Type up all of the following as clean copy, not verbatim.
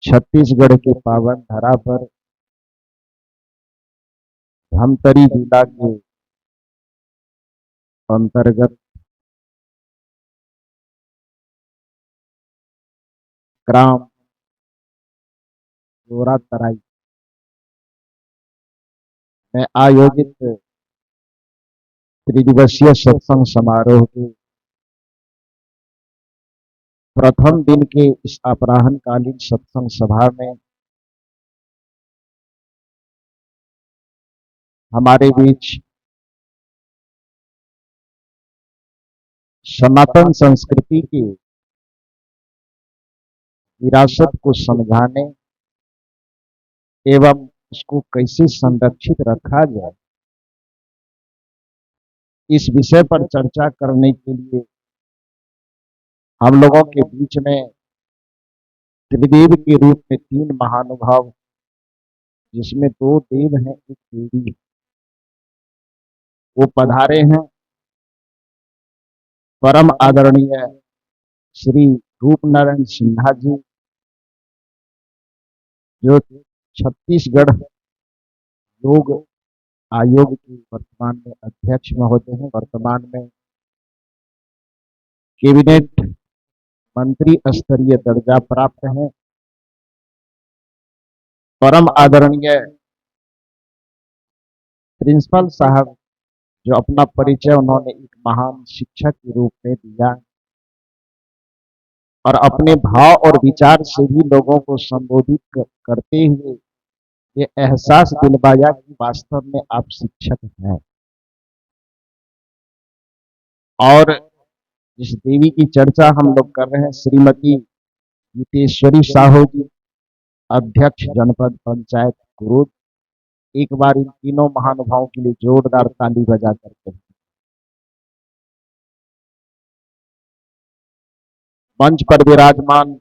छत्तीसगढ़ के पावन धरा पर धमतरी जिला के अंतर्गत ग्राम जोरा तराई में आयोजित त्रिदिवसीय सत्संग समारोह के प्रथम दिन के इस अपराह्नकालीन सत्संग सभा में हमारे बीच सनातन संस्कृति की विरासत को समझाने एवं उसको कैसे संरक्षित रखा जाए, इस विषय पर चर्चा करने के लिए हम लोगों के बीच में त्रिदेव के रूप में तीन महानुभाव, जिसमें दो देव हैं एक देवी है, वो पधारे हैं। परम आदरणीय श्री रूप नारायण सिन्हा जी, जो छत्तीसगढ़ योग आयोग के वर्तमान में अध्यक्ष महोदय हैं, वर्तमान में कैबिनेट मंत्री स्तरीय दर्जा प्राप्त हैं। परम आदरणीय प्रिंसिपल साहब, जो अपना परिचय उन्होंने एक महान शिक्षक के रूप में दिया और अपने भाव और विचार से भी लोगों को संबोधित करते हुए ये एहसास दिलवाया कि वास्तव में आप शिक्षक हैं। और जिस देवी की चर्चा हम लोग कर रहे हैं, श्रीमती गीतेश्वरी साहू जी, अध्यक्ष जनपद पंचायत कुरूद। एक बार इन तीनों महानुभावों के लिए जोरदार ताली बजा करके। मंच पर विराजमान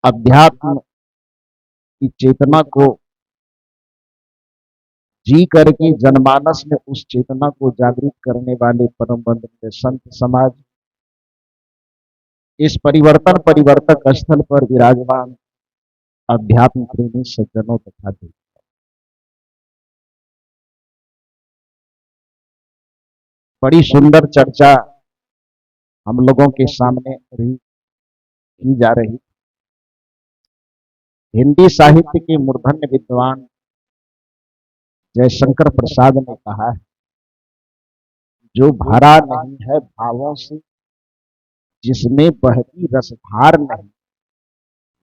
अध्यात्म की चेतना को जी करके जनमानस में उस चेतना को जागृत करने वाले परम वंदनीय संत समाज, इस परिवर्तक स्थल पर विराजमान अध्यात्म प्रेमी सज्जनों तथा देव, बड़ी सुंदर चर्चा हम लोगों के सामने की जा रही। हिंदी साहित्य के मूर्धन्य विद्वान जयशंकर प्रसाद ने कहा है, जो भरा नहीं है भावों से, जिसमें बहती रसधार नहीं,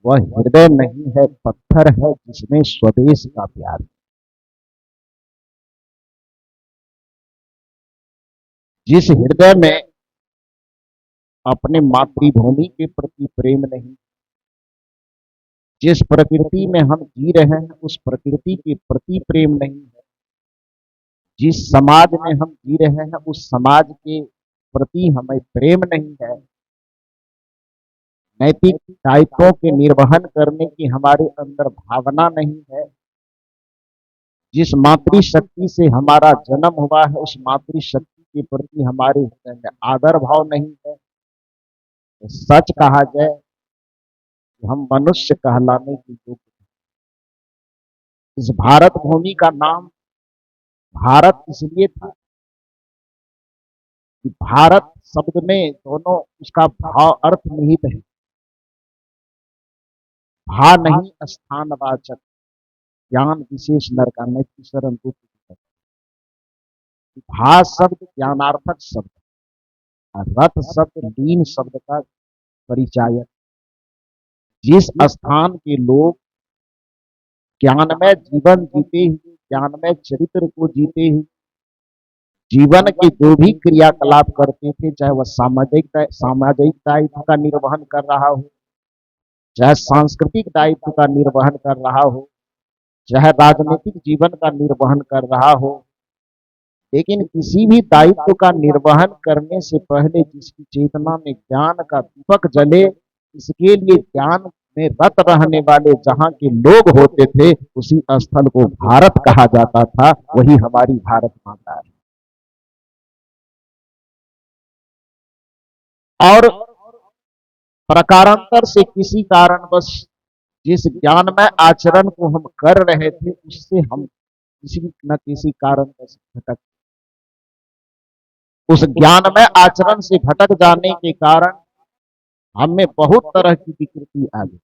वह हृदय नहीं है पत्थर है, जिसमें स्वदेश का प्यार। जिस हृदय में अपने मातृभूमि के प्रति प्रेम नहीं, जिस प्रकृति में हम जी रहे हैं उस प्रकृति के प्रति प्रेम नहीं है, जिस समाज में हम जी रहे हैं उस समाज के प्रति हमें प्रेम नहीं है, नैतिक दायित्वों के निर्वहन करने की हमारे अंदर भावना नहीं है, जिस मातृशक्ति से हमारा जन्म हुआ है उस मातृशक्ति के प्रति हमारे हृदय में आदर भाव नहीं है, तो सच कहा जाए कि हम मनुष्य कहलाने की योग्य। इस भारत भूमि का नाम भारत इसलिए था कि भारत शब्द में दोनों उसका भाव अर्थ निहित है। भा नहीं स्थानवाचक, ज्ञान विशेष नर का नैतिक शरण दुख। भा शब्द ज्ञानार्थक शब्द, रथ शब्द लीन शब्द का परिचायक। जिस स्थान के लोग ज्ञानमय जीवन जीते हुए, ज्ञानमय चरित्र को जीते हुए जीवन के जो भी क्रियाकलाप करते थे, चाहे वह सामाजिक दायित्व का निर्वहन कर रहा हो, चाहे सांस्कृतिक दायित्व का निर्वहन कर रहा हो, चाहे राजनीतिक जीवन का निर्वहन कर रहा हो, लेकिन किसी भी दायित्व का निर्वहन करने से पहले जिसकी चेतना में ज्ञान का दीपक जले, इसके लिए ज्ञान में रत रहने वाले जहां के लोग होते थे, उसी स्थल को भारत कहा जाता था। वही हमारी भारत माता है। और प्रकारांतर से किसी कारणवश जिस ज्ञानमय आचरण को हम कर रहे थे उससे हम किसी न किसी कारणवश भटक, उस ज्ञानमय आचरण से भटक जाने के कारण हमें बहुत तरह की विकृति आ गई।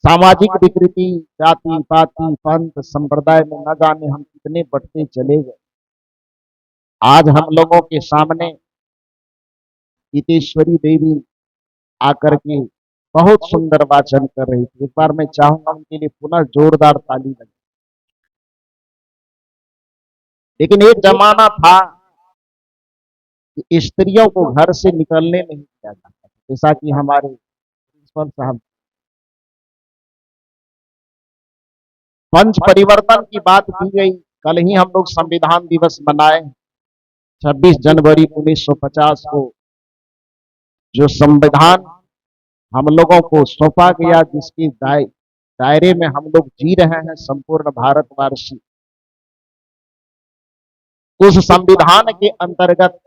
सामाजिक विकृति, जाति पाति पंथ संप्रदाय में न जाने हम कितने बढ़ते चले गए। आज हम लोगों के सामने गीतेश्वरी देवी आकर के बहुत सुंदर वाचन कर रही थी। एक बार मैं चाहूंगा उनके लिए पुनः जोरदार ताली लगे। लेकिन एक जमाना था कि स्त्रियों को घर से निकलने नहीं दिया जाता, जैसा कि हमारे प्रिंसिपल साहब पंच परिवर्तन की बात की गई। कल ही हम लोग संविधान दिवस मनाए 26 जनवरी 1950 को, जो संविधान हम लोगों को सौंपा गया, जिसके दायरे में हम लोग जी रहे हैं संपूर्ण भारतवासी। उस संविधान के अंतर्गत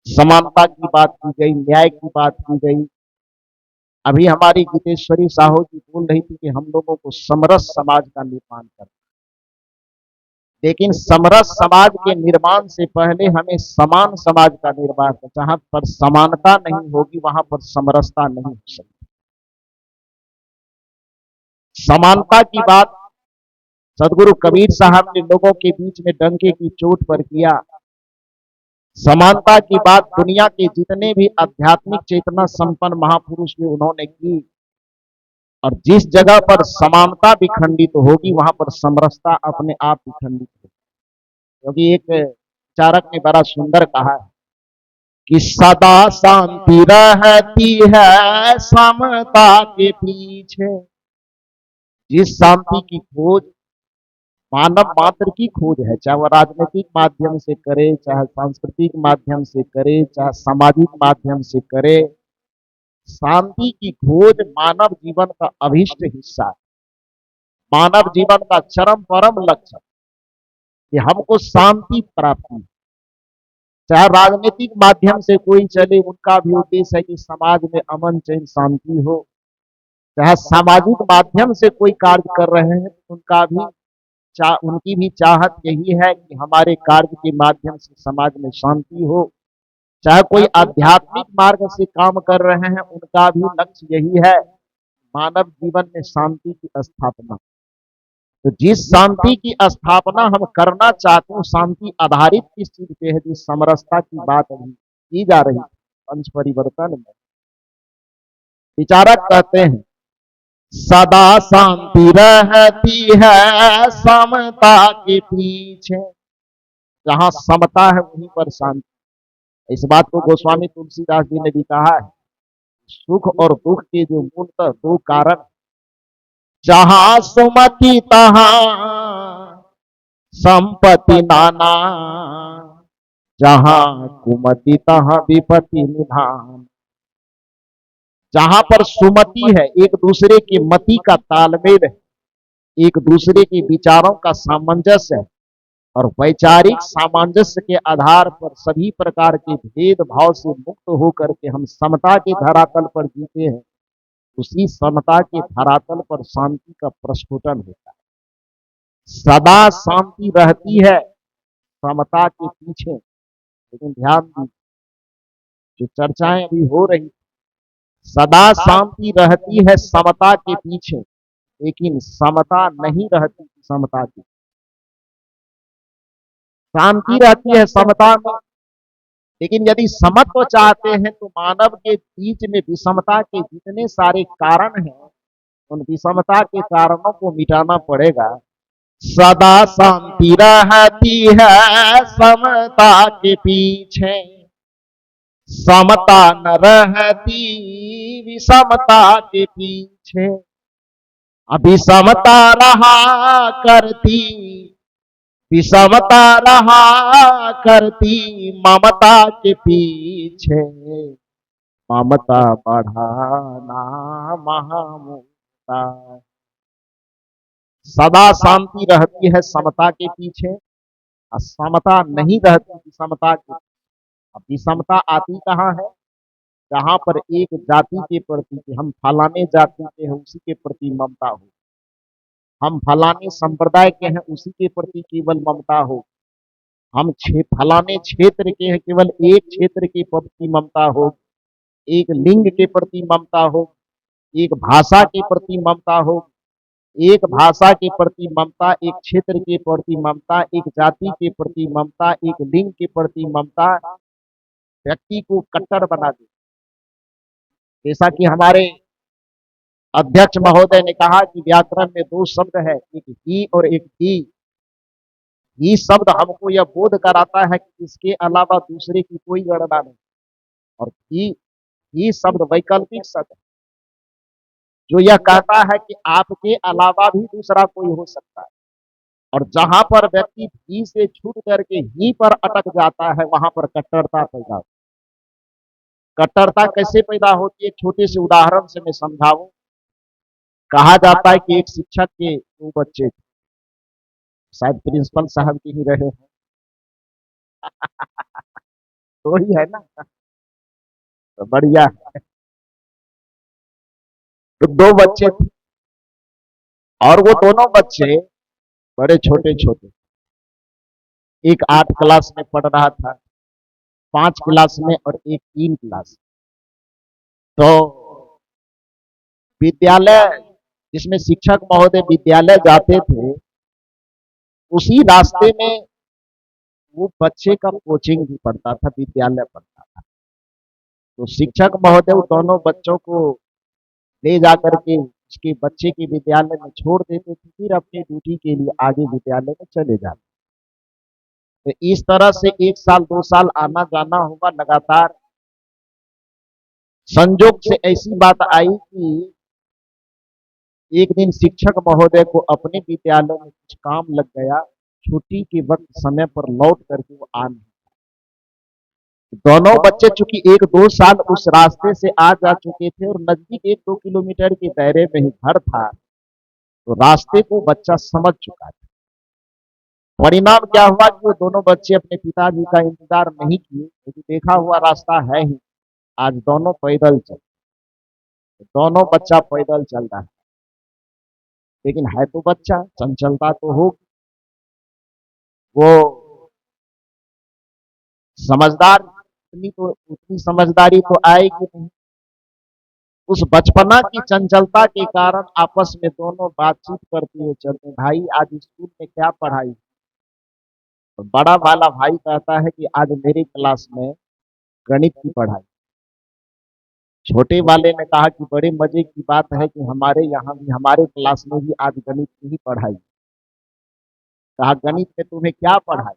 समानता की बात की गई, न्याय की बात की गई। अभी हमारी गीतेश्वरी साहू जी बोल रही थी कि हम लोगों को समरस समाज का निर्माण करना, लेकिन समरस समाज के निर्माण से पहले हमें समान समाज का निर्माण करना। जहां पर समानता नहीं होगी वहां पर समरसता नहीं हो सकती। समानता की बात सदगुरु कबीर साहब ने लोगों के बीच में डंके की चोट पर किया। समानता की बात दुनिया के जितने भी आध्यात्मिक चेतना संपन्न महापुरुष ने उन्होंने की। और जिस जगह पर समानता विखंडित होगी वहां पर समरसता अपने आप विखंडित होगी। क्योंकि एक विचारक ने बड़ा सुंदर कहा है कि सदा शांति रहती है समता के पीछे। जिस शांति की खोज मानव मात्र की खोज है, चाहे वह राजनीतिक माध्यम से करे, चाहे सांस्कृतिक माध्यम से करे, चाहे सामाजिक माध्यम से करे, शांति की खोज मानव जीवन का अभिष्ट हिस्सा है। मानव जीवन का चरम परम लक्ष्य कि हमको शांति प्राप्त हो। चाहे राजनीतिक माध्यम से कोई चले, उनका भी उद्देश्य है कि समाज में अमन चैन शांति हो। चाहे सामाजिक माध्यम से कोई कार्य कर रहे हैं, उनकी भी चाहत यही है कि हमारे कार्य के माध्यम से समाज में शांति हो। चाहे कोई आध्यात्मिक मार्ग से काम कर रहे हैं, उनका भी लक्ष्य यही है मानव जीवन में शांति की स्थापना। तो जिस शांति की स्थापना हम करना चाहते हैं, शांति आधारित किस चीज पे है? जिस समरसता की बात अभी की जा रही है पंच परिवर्तन में, विचारक कहते हैं सदा शांति रहती है समता के पीछे। जहां समता है वहीं पर शांति। इस बात को गोस्वामी तुलसीदास जी ने भी कहा है, सुख और दुख के जो मूलतः दो कारण, जहां सुमति तहां संपत्ति नाना, जहां कुमति तहां विपत्ति निधान। जहां पर सुमति है, एक दूसरे की मति का तालमेल है, एक दूसरे के विचारों का सामंजस्य है, और वैचारिक सामंजस्य के आधार पर सभी प्रकार के भेदभाव से मुक्त होकर के हम समता के धरातल पर जीते हैं। उसी समता के धरातल पर शांति का प्रस्फुटन होता है। सदा शांति रहती है समता के पीछे। लेकिन ध्यान दीजिए, जो चर्चाएं अभी हो रही, सदा शांति रहती है समता के पीछे, लेकिन समता नहीं रहती समता की। शांति रहती है समता में, लेकिन यदि समत्व चाहते हैं तो मानव के बीच में विषमता के जितने सारे कारण हैं, उन विषमता के कारणों को मिटाना पड़ेगा। सदा शांति रहती है समता के पीछे, समता न रहती विषमता के पीछे। अभिषमता रहा करती, विषमता रहा करती ममता के पीछे। ममता बढ़ाना महामुक्ता। सदा शांति रहती है समता के पीछे, और समता नहीं रहती विषमता के। अब विषमता आती कहाँ है? जहां पर एक जाति के प्रति कि हम फलाने जाति के हैं उसी के प्रति ममता हो, हम फलाने संप्रदाय के हैं उसी के प्रति केवल ममता हो, हम फलाने क्षेत्र के हैं केवल एक क्षेत्र के प्रति ममता हो, एक लिंग के प्रति ममता हो, एक भाषा के प्रति ममता हो, एक भाषा के प्रति ममता, एक क्षेत्र के प्रति ममता, एक जाति के प्रति ममता, एक लिंग के प्रति ममता व्यक्ति को कट्टर बना दे। जैसा कि हमारे अध्यक्ष महोदय ने कहा कि व्याकरण में दो शब्द है, एक ही और एक ही। ही शब्द हमको यह बोध कराता है कि इसके अलावा दूसरे की कोई गणना नहीं, और ही शब्द वैकल्पिक शब्द है जो यह कहता है कि आपके अलावा भी दूसरा कोई हो सकता है। और जहां पर व्यक्ति ही से छूट करके ही पर अटक जाता है वहां पर कट्टरता पैदा होती है। कट्टरता कैसे पैदा होती है, छोटे से उदाहरण से मैं समझाऊं। कहा जाता है कि एक शिक्षक के दो बच्चे थे, शायद प्रिंसिपल साहब की ही रहे हैं, तो ही है ना, तो बढ़िया। तो दो बच्चे थे और वो दोनों बच्चे बड़े छोटे छोटे, एक 8 क्लास में पढ़ रहा था, 5 क्लास में, और एक 3 क्लास। तो विद्यालय जिसमें शिक्षक महोदय विद्यालय जाते थे उसी रास्ते में वो बच्चे का कोचिंग भी पढ़ता था, विद्यालय पढ़ता था। तो शिक्षक महोदय उन दोनों बच्चों को ले जाकर के उसके बच्चे के विद्यालय में छोड़ देते थे, फिर अपनी ड्यूटी के लिए आगे विद्यालय में चले जाते। तो इस तरह से 1 साल 2 साल आना जाना हुआ लगातार। संजोग से ऐसी बात आई कि एक दिन शिक्षक महोदय को अपने विद्यालय में कुछ काम लग गया, छुट्टी के वक्त समय पर लौट करके वो आ नहीं। दोनों बच्चे चूंकि 1-2 साल उस रास्ते से आ जा चुके थे और नजदीक 1-2 किलोमीटर के दायरे में ही घर था, तो रास्ते को बच्चा समझ चुका था। परिणाम क्या हुआ कि वो दोनों बच्चे अपने पिताजी का इंतजार नहीं किए, क्योंकि देखा हुआ रास्ता है ही, आज दोनों पैदल चल, दोनों बच्चा पैदल चल रहा है। लेकिन है तो बच्चा, चंचलता तो हो, वो समझदार, उतनी समझदारी तो आएगी नहीं। उस बचपना की चंचलता के कारण आपस में दोनों बातचीत करते हुए चलते, भाई आज स्कूल में क्या पढ़ाई। तो बड़ा वाला भाई कहता है कि आज मेरी क्लास में गणित की पढ़ाई। छोटे वाले ने कहा कि बड़े मजे की बात है कि हमारे यहाँ भी, हमारे क्लास में भी आज गणित की ही पढ़ाई। कहा गणित में तुम्हें क्या पढ़ाई।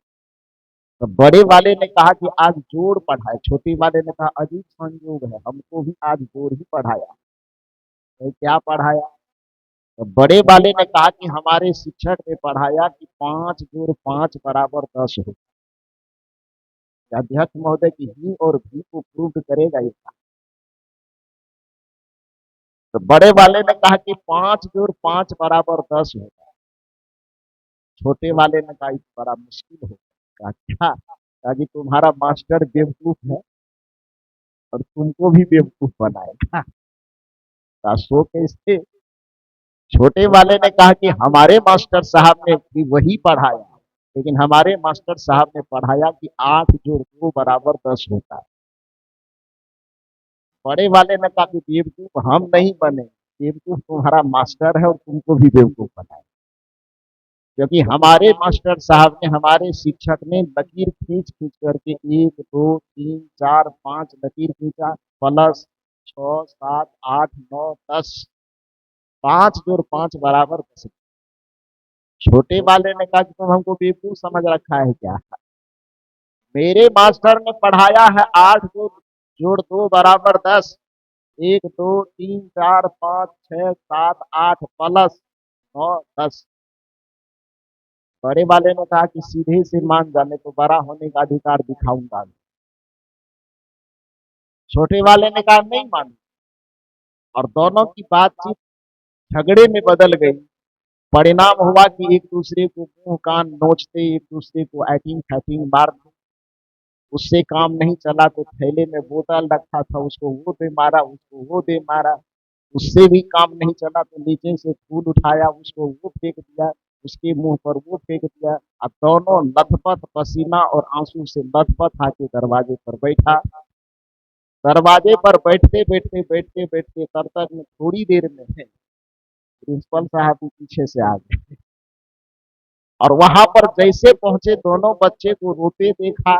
तो बड़े वाले ने कहा कि आज जोड़ पढ़ाए। छोटे वाले ने कहा अजीब संयोग है, हमको भी आज जोड़ ही पढ़ाया। तो क्या पढ़ाया। तो बड़े वाले ने कहा कि हमारे शिक्षक ने पढ़ाया कि 5 जोड़ 5 बराबर 10 हो। अध्यक्ष महोदय की ही और भी को प्रूव करेगा ये। तो बड़े वाले ने कहा कि 5 जोड़ 5 बराबर 10 होगा। छोटे वाले ने कहा बड़ा मुश्किल होगा। अच्छा, कहा कि तुम्हारा मास्टर बेवकूफ है और तुमको भी बेवकूफ बनाएगा। सो कैसे। छोटे वाले ने कहा कि हमारे मास्टर साहब ने भी वही पढ़ाया, लेकिन हमारे मास्टर साहब ने पढ़ाया कि 8 जोड़ 2 बराबर 10 होता है। बड़े वाले ने कहा कि बेवकूफ हम नहीं बने, बेवकूफ तुम्हारा मास्टर है और तुमको भी बेवकूफ बनाए, क्योंकि हमारे मास्टर साहब ने, हमारे शिक्षक ने लकीर खींच खींच करके 1 2 3 4 5 लकीर खींचा, प्लस 6 7 8 9 10, 5 जोड़ 5 बराबर 10। छोटे वाले ने कहा कि तुम हमको बेवकूफ समझ रखा है क्या। मेरे मास्टर ने पढ़ाया है 8 जोड़ 2 बराबर 10, 1 2 3 4 5 6 7 8 प्लस 9 10। बड़े वाले ने कहा कि सीधे से मान जाने तो बड़ा होने का अधिकार दिखाऊंगा। छोटे वाले ने कहा नहीं मानू, और दोनों की बातचीत झगड़े में बदल गई। परिणाम हुआ कि एक दूसरे को मुंह कान नोचते, एक दूसरे को ऐटिंग फैटिंग मारते। उससे काम नहीं चला तो थैले में बोतल रखा था, उसको वो दे मारा, उसको वो दे मारा। उससे भी काम नहीं चला तो नीचे से फूल उठाया, उसको वो फेंक दिया, उसके मुंह पर वो फेंक दिया। अब दोनों लथपथ पसीना और आंसू से लथपथ आके दरवाजे पर बैठा। दरवाजे पर बैठते बैठते तब तक में थोड़ी देर में प्रिंसिपल साहब भी पीछे से आ गए, और वहां पर जैसे पहुंचे दोनों बच्चे को रोते देखा।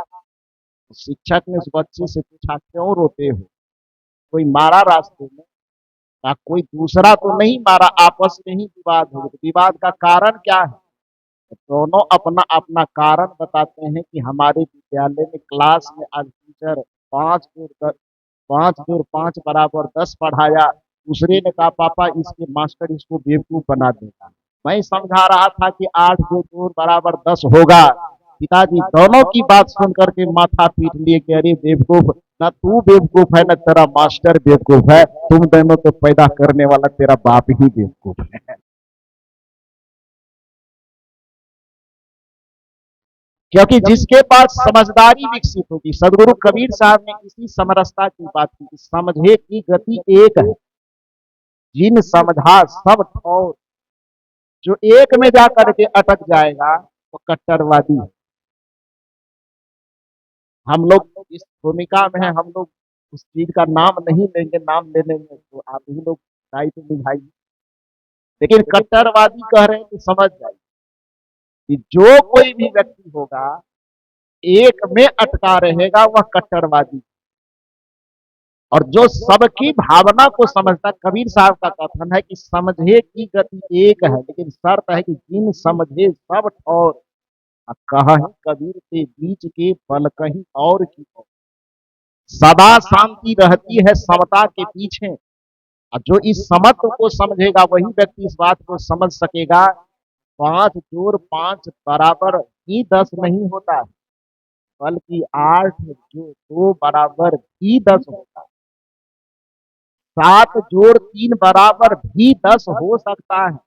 शिक्षक ने उस बच्चे से पूछा, क्यों रोते हो? कोई मारा रास्ते में? कहा, कोई दूसरा तो नहीं मारा, आपस में ही विवाद हो गया। विवाद का कारण क्या है? तो दोनों अपना अपना कारण बताते हैं कि हमारे विद्यालय में क्लास में आज टीचर 5 जोड़ 5 पढ़ाया। दूसरे ने कहा, पापा इसके मास्टर इसको बेवकूफ बना देगा। मैं समझा रहा था कि 8 जोड़ 10 होगा। पिताजी दोनों की बात सुन करके माथा पीट लिए कि अरे बेवकूफ, ना तू बेवकूफ है ना तेरा मास्टर बेवकूफ है, तुम दोनों को पैदा करने वाला तेरा बाप ही बेवकूफ है। क्योंकि जिसके पास समझदारी विकसित होगी, सदगुरु कबीर साहब ने इसी समरसता की बात की, समझे की गति एक है, जिन समझा सब ठौर। जो एक में जाकर के अटक जाएगा वो कट्टरवादी है। हम लोग इस भूमिका में है, हम लोग उस चीज का नाम नहीं लेंगे, नाम लेने में तो आप ही लोग दायित्व निभाइए। लेकिन कट्टरवादी कह रहे हैं तो समझ जाइए कि जो कोई भी व्यक्ति होगा एक में अटका रहेगा वह कट्टरवादी। और जो सबकी भावना को समझता, कबीर साहब का कथन है कि समझे की गति एक है, लेकिन शर्त है कि जिन समझे सब ठौर। कहीं कबीर के बीच के पल कहीं और की ओर। सदा शांति रहती है समता के पीछे। और जो इस समत्व को समझेगा वही व्यक्ति इस बात को समझ सकेगा, 5 जोड़ 5 ही 10 नहीं होता है, बल्कि 8 जोड़ 2 होता है। 7 जोड़ 3 भी 10 हो सकता है।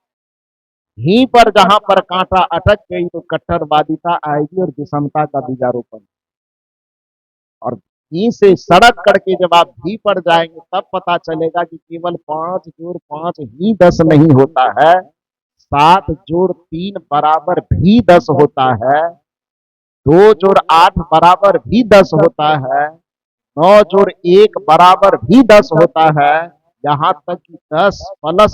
यहीं पर जहां पर कांटा अटक गई तो कट्टरवादिता आएगी और विषमता का बीजारोपण। और ही से सड़क करके जब आप भी पर जाएंगे तब पता चलेगा कि केवल 5 जोड़ 5 ही 10 नहीं होता है, 7 जोड़ 3 भी 10 होता है, 2 जोड़ 8 भी 10 होता है, 9 जोड़ 1 भी 10 होता है, यहाँ तक कि 10 +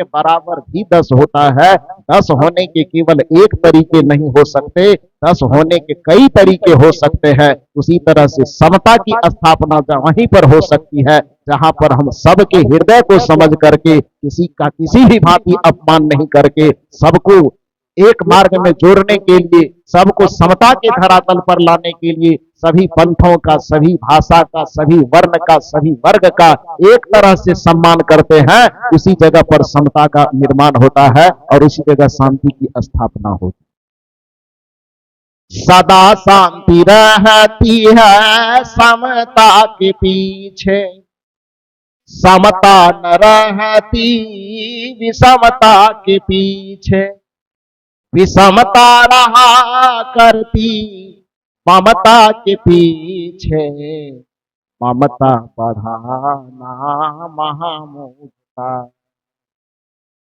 0 भी 10 होता है। 10 होने के केवल एक तरीके नहीं हो सकते, 10 होने के कई तरीके हो सकते हैं। उसी तरह से समता की स्थापना वहीं पर हो सकती है जहां पर हम सबके हृदय को समझ करके किसी का किसी भी भांति अपमान नहीं करके सबको एक मार्ग में जोड़ने के लिए, सबको समता के धरातल पर लाने के लिए, सभी पंथों का, सभी भाषा का, सभी वर्ण का, सभी वर्ग का एक तरह से सम्मान करते हैं, उसी जगह पर समता का निर्माण होता है और उसी जगह शांति की स्थापना होती है। सदा शांति रहती है समता के पीछे, समता न रहती विषमता के पीछे, विषमता रहा करती ममता के पीछे, ममता बढ़ाना महामूर्खता।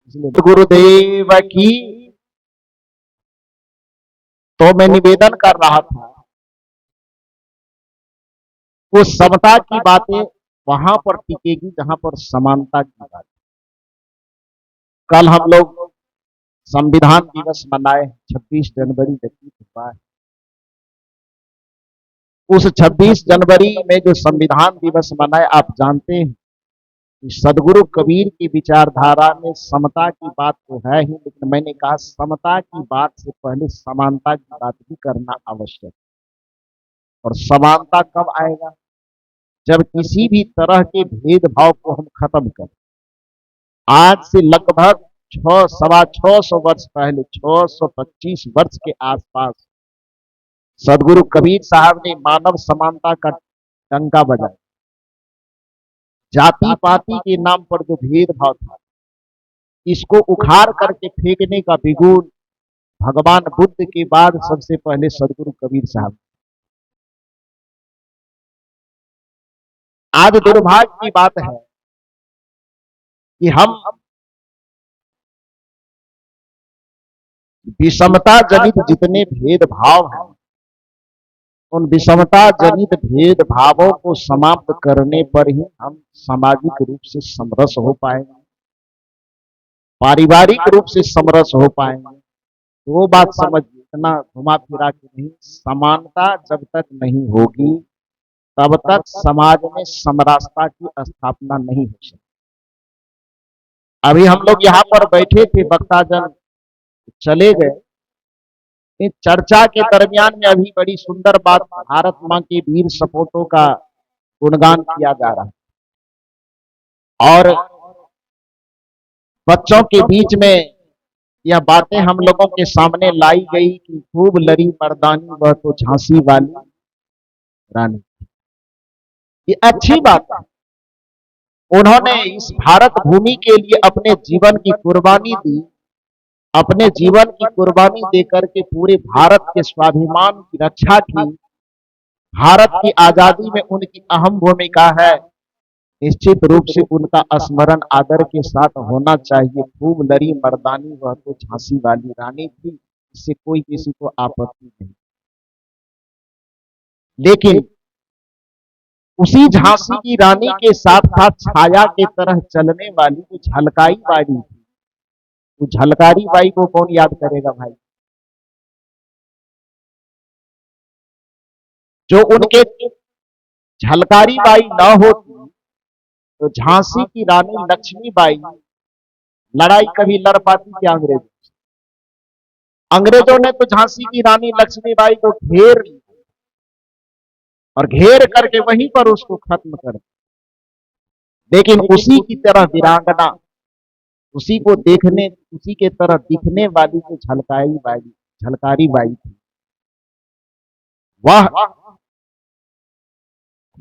इसलिए गुरुदेव की तो मैं निवेदन कर रहा था, वो समता की बातें वहां पर टिकेगी जहां पर समानता की बात। कल हम लोग संविधान दिवस मनाए, 26 जनवरी व्यतीत हुआ है। उस 26 जनवरी में जो संविधान दिवस मनाए, आप जानते हैं कि सदगुरु कबीर की विचारधारा में समता की बात तो है ही, लेकिन मैंने कहा समता की बात से पहले समानता की बात भी करना आवश्यक। और समानता कब आएगा? जब किसी भी तरह के भेदभाव को हम खत्म करें। आज से लगभग 600 वर्ष पहले, 625 वर्ष के आसपास सदगुरु कबीर साहब ने मानव समानता का डंका बजाया। जाति पाति के नाम पर जो भेदभाव था, इसको उखाड़ करके फेंकने का बिगुल भगवान बुद्ध के बाद सबसे पहले सदगुरु कबीर साहब। आज दुर्भाग्य की बात है कि हम विषमता जनित जितने भेदभाव हैं, उन विषमता जनित भेदभावों को समाप्त करने पर ही हम सामाजिक रूप से समरस हो पाएंगे, पारिवारिक रूप से समरस हो पाएंगे। तो वो बात समझिए, इतना घुमा फिरा के नहीं, समानता जब तक नहीं होगी तब तक समाज में समरसता की स्थापना नहीं हो सकती। अभी हम लोग यहाँ पर बैठे थे, वक्ताजन चले गए, इस चर्चा के दरमियान में अभी बड़ी सुंदर बात, भारत मां के वीर सपूतों का गुणगान किया जा रहा है और बच्चों के बीच में यह बातें हम लोगों के सामने लाई गई कि खूब लड़ी मर्दानी वह तो झांसी वाली रानी। ये अच्छी बात है, उन्होंने इस भारत भूमि के लिए अपने जीवन की कुर्बानी दी, अपने जीवन की कुर्बानी देकर के पूरे भारत के स्वाभिमान की रक्षा की। भारत की आजादी में उनकी अहम भूमिका है, निश्चित रूप से उनका स्मरण आदर के साथ होना चाहिए। खूब लड़ी मर्दानी वह तो झांसी वाली रानी थी, इससे कोई किसी को आपत्ति नहीं। लेकिन उसी झांसी की रानी के साथ साथ छाया के तरह चलने वाली जो झलकारी बाई थी, वो झलकारी बाई को कौन याद करेगा भाई? जो उनके झलकारी बाई न होती तो झांसी की रानी लक्ष्मीबाई लड़ाई कभी लड़ पाती क्या अंग्रेजों से? अंग्रेजों ने तो झांसी की रानी लक्ष्मीबाई को घेर लिया और घेर करके वहीं पर उसको खत्म कर दिया। लेकिन उसी की तरह वीरांगना, उसी को देखने, उसी के तरह दिखने वाली जो झलकारी बाई थी, वह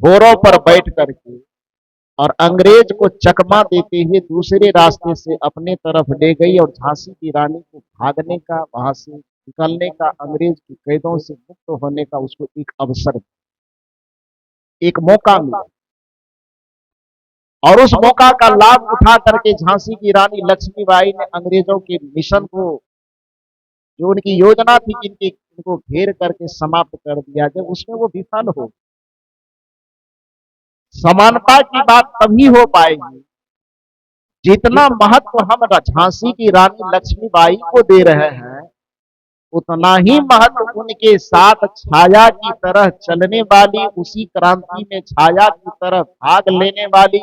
घोड़ों पर बैठ करके और अंग्रेज को चकमा देते हुए दूसरे रास्ते से अपने तरफ ले गई और झांसी की रानी को भागने का, वहां से निकलने का, अंग्रेज की कैदों से मुक्त होने का उसको एक अवसर, एक मौका मिला। और उस मौका का लाभ उठा करके झांसी की रानी लक्ष्मीबाई ने अंग्रेजों के मिशन को, जो उनकी योजना थी इनको घेर करके समाप्त कर दिया, जब उसमें वो विफल हो। समानता की बात तभी हो पाएगी जितना महत्व हम झांसी की रानी लक्ष्मीबाई को दे रहे हैं, उतना ही महत्व उनके साथ छाया की तरह चलने वाली, उसी क्रांति में छाया की तरह भाग लेने वाली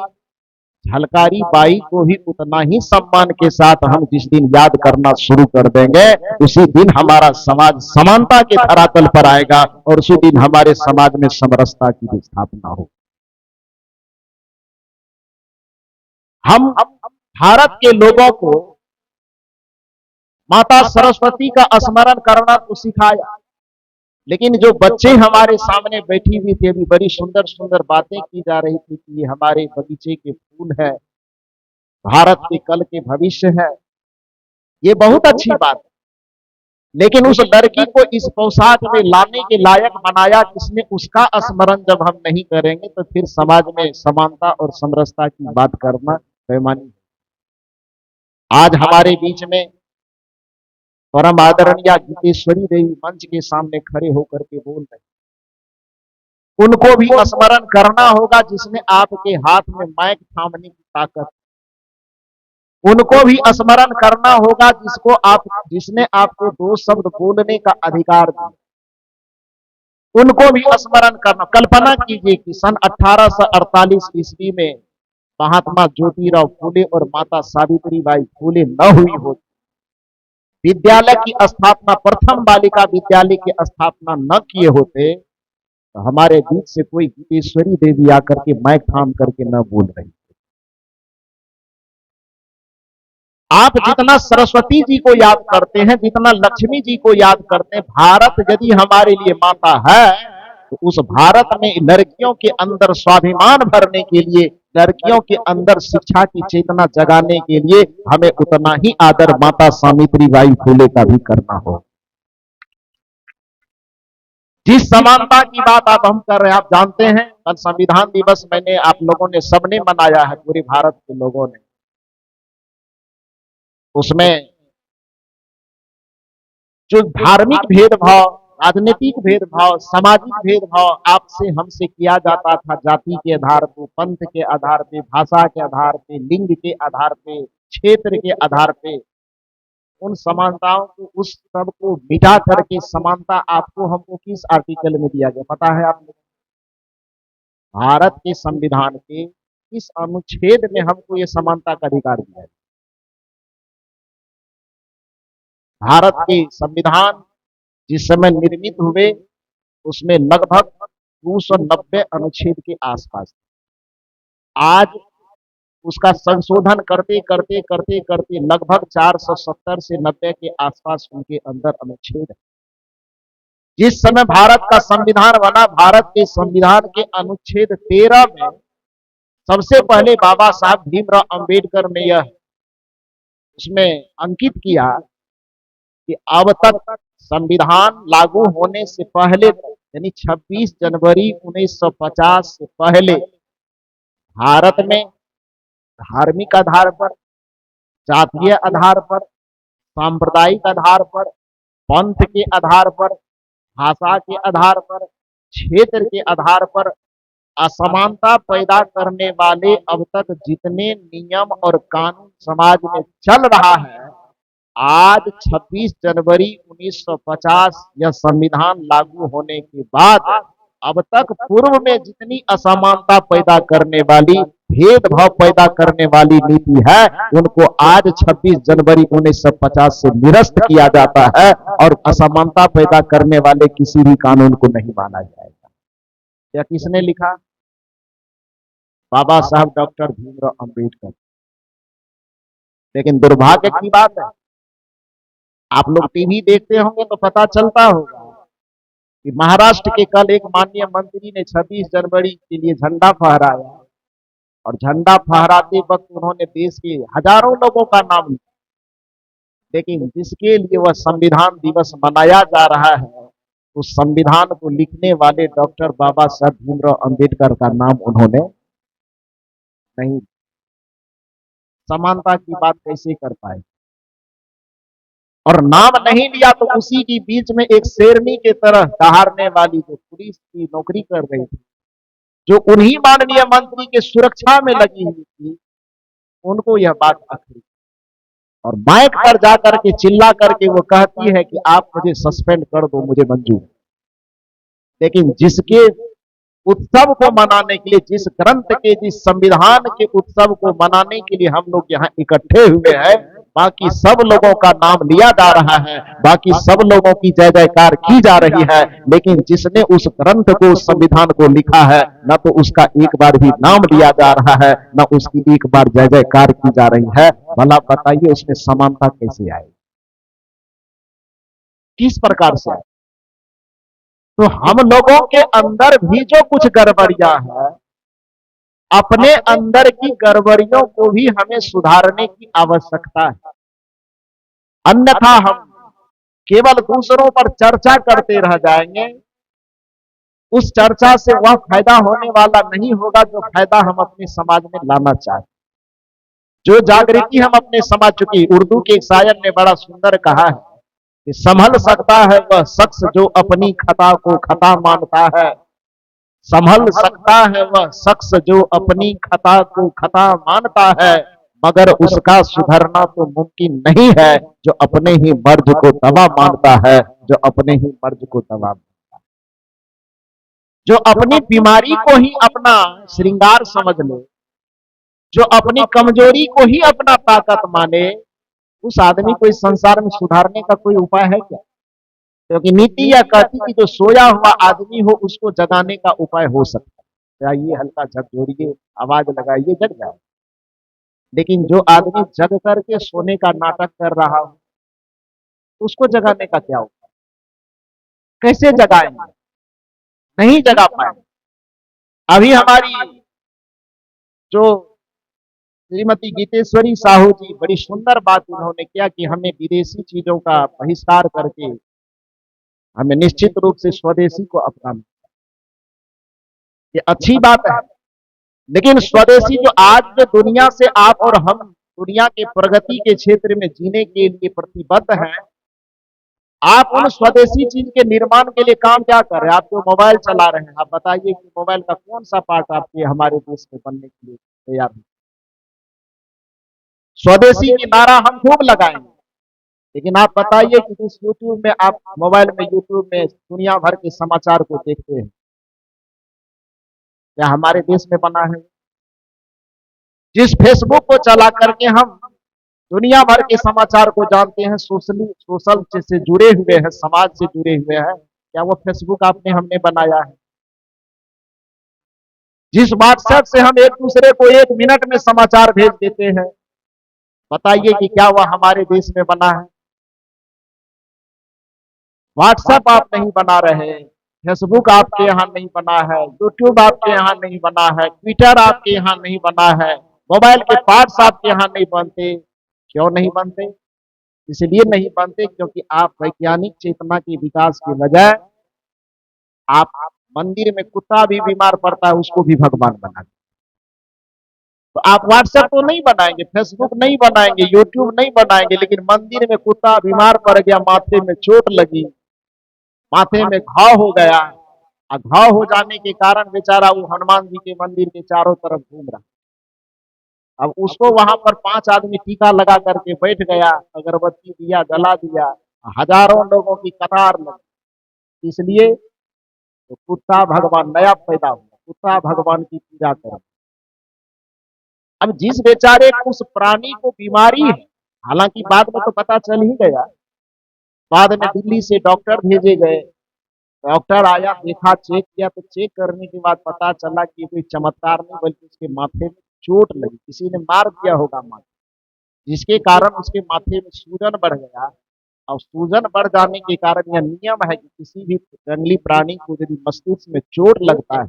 झलकारी बाई को भी उतना ही सम्मान के साथ हम जिस दिन याद करना शुरू कर देंगे, उसी दिन हमारा समाज समानता के धरातल पर आएगा और उसी दिन हमारे समाज में समरसता की भी स्थापना हो। हम भारत के लोगों को माता सरस्वती का स्मरण करना तो सिखाया, लेकिन जो बच्चे हमारे सामने बैठी हुई थी, अभी बड़ी सुंदर सुंदर बातें की जा रही थी कि ये हमारे बगीचे के फूल है, भारत के कल के भविष्य है, ये बहुत अच्छी बात है। लेकिन उस लड़की को इस पोशाक में लाने के लायक बनाया किसने? उसका स्मरण जब हम नहीं करेंगे तो फिर समाज में समानता और समरसता की बात करना बेईमानी। आज हमारे बीच में परम आदरणीय गीतेश्वरी देवी मंच के सामने खड़े होकर के बोल रहे, उनको भी स्मरण करना होगा जिसने आपके हाथ में माइक थामने की ताकत, उनको भी स्मरण करना होगा जिसने आपको दो शब्द बोलने का अधिकार दिया, उनको भी स्मरण करना। कल्पना कीजिए कि सन 1848 ईस्वी में महात्मा ज्योतिराव फूले और माता सावित्रीबाई फूले न हुई होती, विद्यालय की स्थापना, प्रथम बालिका विद्यालय की स्थापना न किए होते, तो हमारे बीच से कोई गीतेश्वरी देवी आकर के माइक थाम करके न बोल रही। आप जितना सरस्वती जी को याद करते हैं, जितना लक्ष्मी जी को याद करते हैं, भारत यदि हमारे लिए माता है तो उस भारत में लड़कियों के अंदर स्वाभिमान भरने के लिए, लड़कियों के अंदर शिक्षा की चेतना जगाने के लिए हमें उतना ही आदर माता सावित्रीबाई फूले का भी करना हो। जिस समानता की बात आप हम कर रहे हैं, आप जानते हैं कल संविधान दिवस मैंने आप लोगों ने सबने मनाया है, पूरे भारत के लोगों ने। उसमें जो धार्मिक भेदभाव, राजनीतिक भेदभाव, सामाजिक भेदभाव आपसे हमसे किया जाता था, जाति के आधार पे, पंथ के आधार पे, भाषा के आधार पे, लिंग के आधार पे, क्षेत्र के आधार पे, उन समानताओं को, उस सब को मिटा करके समानता आपको हमको किस आर्टिकल में दिया गया पता है आपको? भारत के संविधान के किस अनुच्छेद में हमको ये समानता का अधिकार दिया है? भारत के संविधान जिस समय निर्मित हुए उसमें लगभग 290 अनुच्छेद के आसपास। आज उसका संशोधन करते करते करते करते लगभग 470 से 90 के आसपास उनके अंदर अनुच्छेद है। जिस समय भारत का संविधान बना, भारत के संविधान के अनुच्छेद 13 में सबसे पहले बाबा साहब भीमराव अंबेडकर ने यह उसमें अंकित किया कि अब तक संविधान लागू होने से पहले, यानी 26 जनवरी 1950 से पहले भारत में धार्मिक आधार पर, जातीय आधार पर, सांप्रदायिक आधार पर, पंथ के आधार पर, भाषा के आधार पर, क्षेत्र के आधार पर असमानता पैदा करने वाले अब तक जितने नियम और कानून समाज में चल रहा है, आज 26 जनवरी 1950 यह संविधान लागू होने के बाद अब तक पूर्व में जितनी असमानता पैदा करने वाली, भेदभाव पैदा करने वाली नीति है, उनको आज 26 जनवरी 1950 से निरस्त किया जाता है और असमानता पैदा करने वाले किसी भी कानून को नहीं माना जाएगा। यह किसने लिखा? बाबा साहब डॉक्टर भीमराव अंबेडकर। लेकिन दुर्भाग्य की बात है, आप लोग टीवी देखते होंगे तो पता चलता होगा कि महाराष्ट्र के कल एक माननीय मंत्री ने 26 जनवरी के लिए झंडा फहराया और झंडा फहराते वक्त उन्होंने देश के हजारों लोगों का नाम लिया, लेकिन जिसके लिए वह संविधान दिवस मनाया जा रहा है, उस संविधान को लिखने वाले डॉक्टर बाबा साहब भीमराव अंबेडकर का नाम उन्होंने नहीं। समानता की बात कैसे कर पाए? और नाम नहीं लिया तो उसी की बीच में एक शेरनी के तरह दहाड़ने वाली जो पुलिस की नौकरी कर रही थी, जो उन्हीं माननीय मंत्री के सुरक्षा में लगी हुई थी, उनको यह बात अखरी और माइक पर जाकर के चिल्ला करके वो कहती है कि आप मुझे सस्पेंड कर दो, मुझे मंजूर। लेकिन जिसके उत्सव को मनाने के लिए, जिस ग्रंथ के, जिस संविधान के उत्सव को मनाने के लिए हम लोग यहाँ इकट्ठे हुए हैं, बाकी सब लोगों का नाम लिया जा रहा है, बाकी सब लोगों की जय जयकार की जा रही है, लेकिन जिसने उस ग्रंथ को, उस संविधान को लिखा है, न तो उसका एक बार भी नाम लिया जा रहा है, न उसकी एक बार जय जयकार की जा रही है। भला बताइए उसमें समानता कैसे आएगी, किस प्रकार से आए? तो हम लोगों के अंदर भी जो कुछ गड़बड़ियां है, अपने अंदर की गड़बड़ियों को भी हमें सुधारने की आवश्यकता है। अन्यथा हम केवल दूसरों पर चर्चा करते रह जाएंगे, उस चर्चा से वह फायदा होने वाला नहीं होगा जो फायदा हम अपने समाज में लाना चाहते, जो जागृति हम अपने समाज, चुकी उर्दू के एक शायर ने बड़ा सुंदर कहा है कि संभल सकता है वह शख्स जो अपनी खता को खता मानता है, संभल सकता है वह शख्स जो अपनी खता को खता मानता है, मगर उसका सुधरना तो मुमकिन नहीं है जो अपने ही मर्ज को दवा मानता है, जो अपने ही मर्ज को दवा मानता है, जो अपनी बीमारी को ही अपना श्रृंगार समझ ले, जो अपनी कमजोरी को ही अपना ताकत माने, उस आदमी को इस संसार में सुधारने का कोई उपाय है क्या? क्योंकि नीति यह कहती कि जो सोया हुआ आदमी हो उसको जगाने का उपाय हो सकता है, ये हल्का झकझोरिए, आवाज लगाइए, जग जाए। लेकिन जो आदमी जग करके सोने का नाटक कर रहा हो, उसको जगाने का क्या उपाय? कैसे जगाएंगे? नहीं जगा पाएंगे। अभी हमारी जो श्रीमती गीतेश्वरी साहू जी, बड़ी सुंदर बात उन्होंने किया कि हमें विदेशी चीजों का बहिष्कार करके हमें निश्चित रूप से स्वदेशी को अपनाना, ये अच्छी बात है। लेकिन स्वदेशी जो आज जो दुनिया से आप और हम दुनिया के प्रगति के क्षेत्र में जीने के लिए प्रतिबद्ध हैं, आप उन स्वदेशी चीज के निर्माण के लिए काम क्या कर रहे हैं? आप जो मोबाइल चला रहे हैं, आप बताइए कि मोबाइल का कौन सा पार्ट आपके हमारे देश में बनने के लिए तैयार है? स्वदेशी की नारा हम खूब लगाएंगे, लेकिन आप बताइए कि जिस यूट्यूब में आप मोबाइल में यूट्यूब में दुनिया भर के समाचार को देखते हैं, क्या हमारे देश में बना है? जिस फेसबुक को चला करके हम दुनिया भर के समाचार को जानते हैं, सोशल से जुड़े हुए हैं, समाज से जुड़े हुए हैं, क्या वो फेसबुक आपने हमने बनाया है? जिस व्हाट्सएप से हम एक दूसरे को 1 मिनट में समाचार भेज देते हैं, बताइए कि क्या वह हमारे देश में बना है? व्हाट्सएप आप नहीं बना रहे, फेसबुक आपके यहाँ नहीं बना है, यूट्यूब आपके यहाँ नहीं बना है, ट्विटर आपके यहाँ नहीं बना है, मोबाइल के पार्ट्स आपके यहाँ नहीं बनते। क्यों नहीं बनते? इसलिए नहीं बनते क्योंकि आप वैज्ञानिक चेतना के विकास के बजाय आप मंदिर में कुत्ता भी बीमार पड़ता है उसको भी भगवान बना देते। तो आप व्हाट्सएप तो नहीं बनाएंगे, फेसबुक नहीं बनाएंगे, यूट्यूब नहीं बनाएंगे, लेकिन मंदिर में कुत्ता बीमार पड़ गया, माथे में चोट लगी, माथे में घाव हो गया, और घाव हो जाने के कारण बेचारा वो हनुमान जी के मंदिर के चारों तरफ घूम रहा। अब उसको वहां पर 5 आदमी टीका लगा करके बैठ गया, अगरबत्ती दिया, जला दिया, हजारों लोगों की कतार लगी। इसलिए तो कुत्ता भगवान नया पैदा हुआ, कुत्ता भगवान की पूजा करो। अब जिस बेचारे को उस प्राणी को बीमारी है, हालांकि बाद में तो पता चल ही गया, बाद में दिल्ली से डॉक्टर भेजे गए, डॉक्टर आया, देखा, चेक किया, तो चेक करने के बाद पता चला कि कोई चमत्कार नहीं बल्कि उसके माथे में चोट लगी, किसी ने मार दिया होगा माथे, जिसके कारण उसके माथे में सूजन बढ़ गया। और सूजन बढ़ जाने के कारण यह नियम है कि किसी भी जंगली प्राणी को यदि मस्तिष्क में चोट लगता है,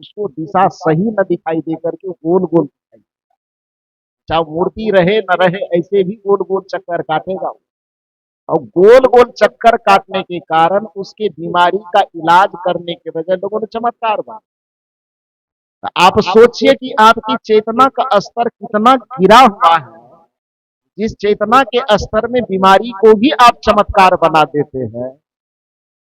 उसको दिशा सही न दिखाई दे करके गोल गोल दिखाई देता है। चाहे मूर्ति रहे न रहे, ऐसे भी गोल गोल चक्कर काटेगा। और गोल गोल चक्कर काटने के कारण उसके बीमारी का इलाज करने के बजाय लोगों ने चमत्कार बना। तो आप सोचिए कि आपकी चेतना का स्तर कितना गिरा हुआ है, जिस चेतना के स्तर में बीमारी को भी आप चमत्कार बना देते हैं,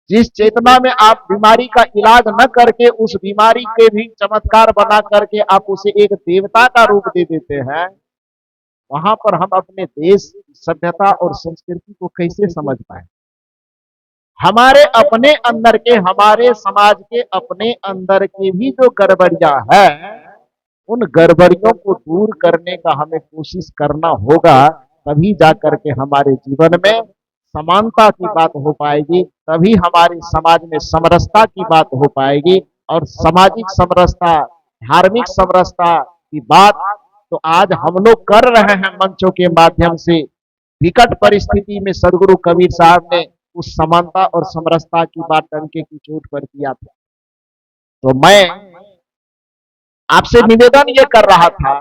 जिस चेतना में आप बीमारी का इलाज न करके उस बीमारी के भी चमत्कार बना करके आप उसे एक देवता का रूप दे देते हैं, वहां पर हम अपने देश, सभ्यता और संस्कृति को कैसे समझ पाए? हमारे अपने अंदर के, हमारे समाज के अपने अंदर के भी जो गड़बड़ियां है, उन गड़बड़ियों को दूर करने का हमें कोशिश करना होगा। तभी जाकर के हमारे जीवन में समानता की बात हो पाएगी, तभी हमारे समाज में समरसता की बात हो पाएगी। और सामाजिक समरसता, धार्मिक समरसता की बात तो आज हम लोग कर रहे हैं मंचों के माध्यम से। विकट परिस्थिति में सदगुरु कबीर साहब ने उस समानता और समरसता की बात डंके की चोट पर किया था। तो मैं आपसे निवेदन ये कर रहा था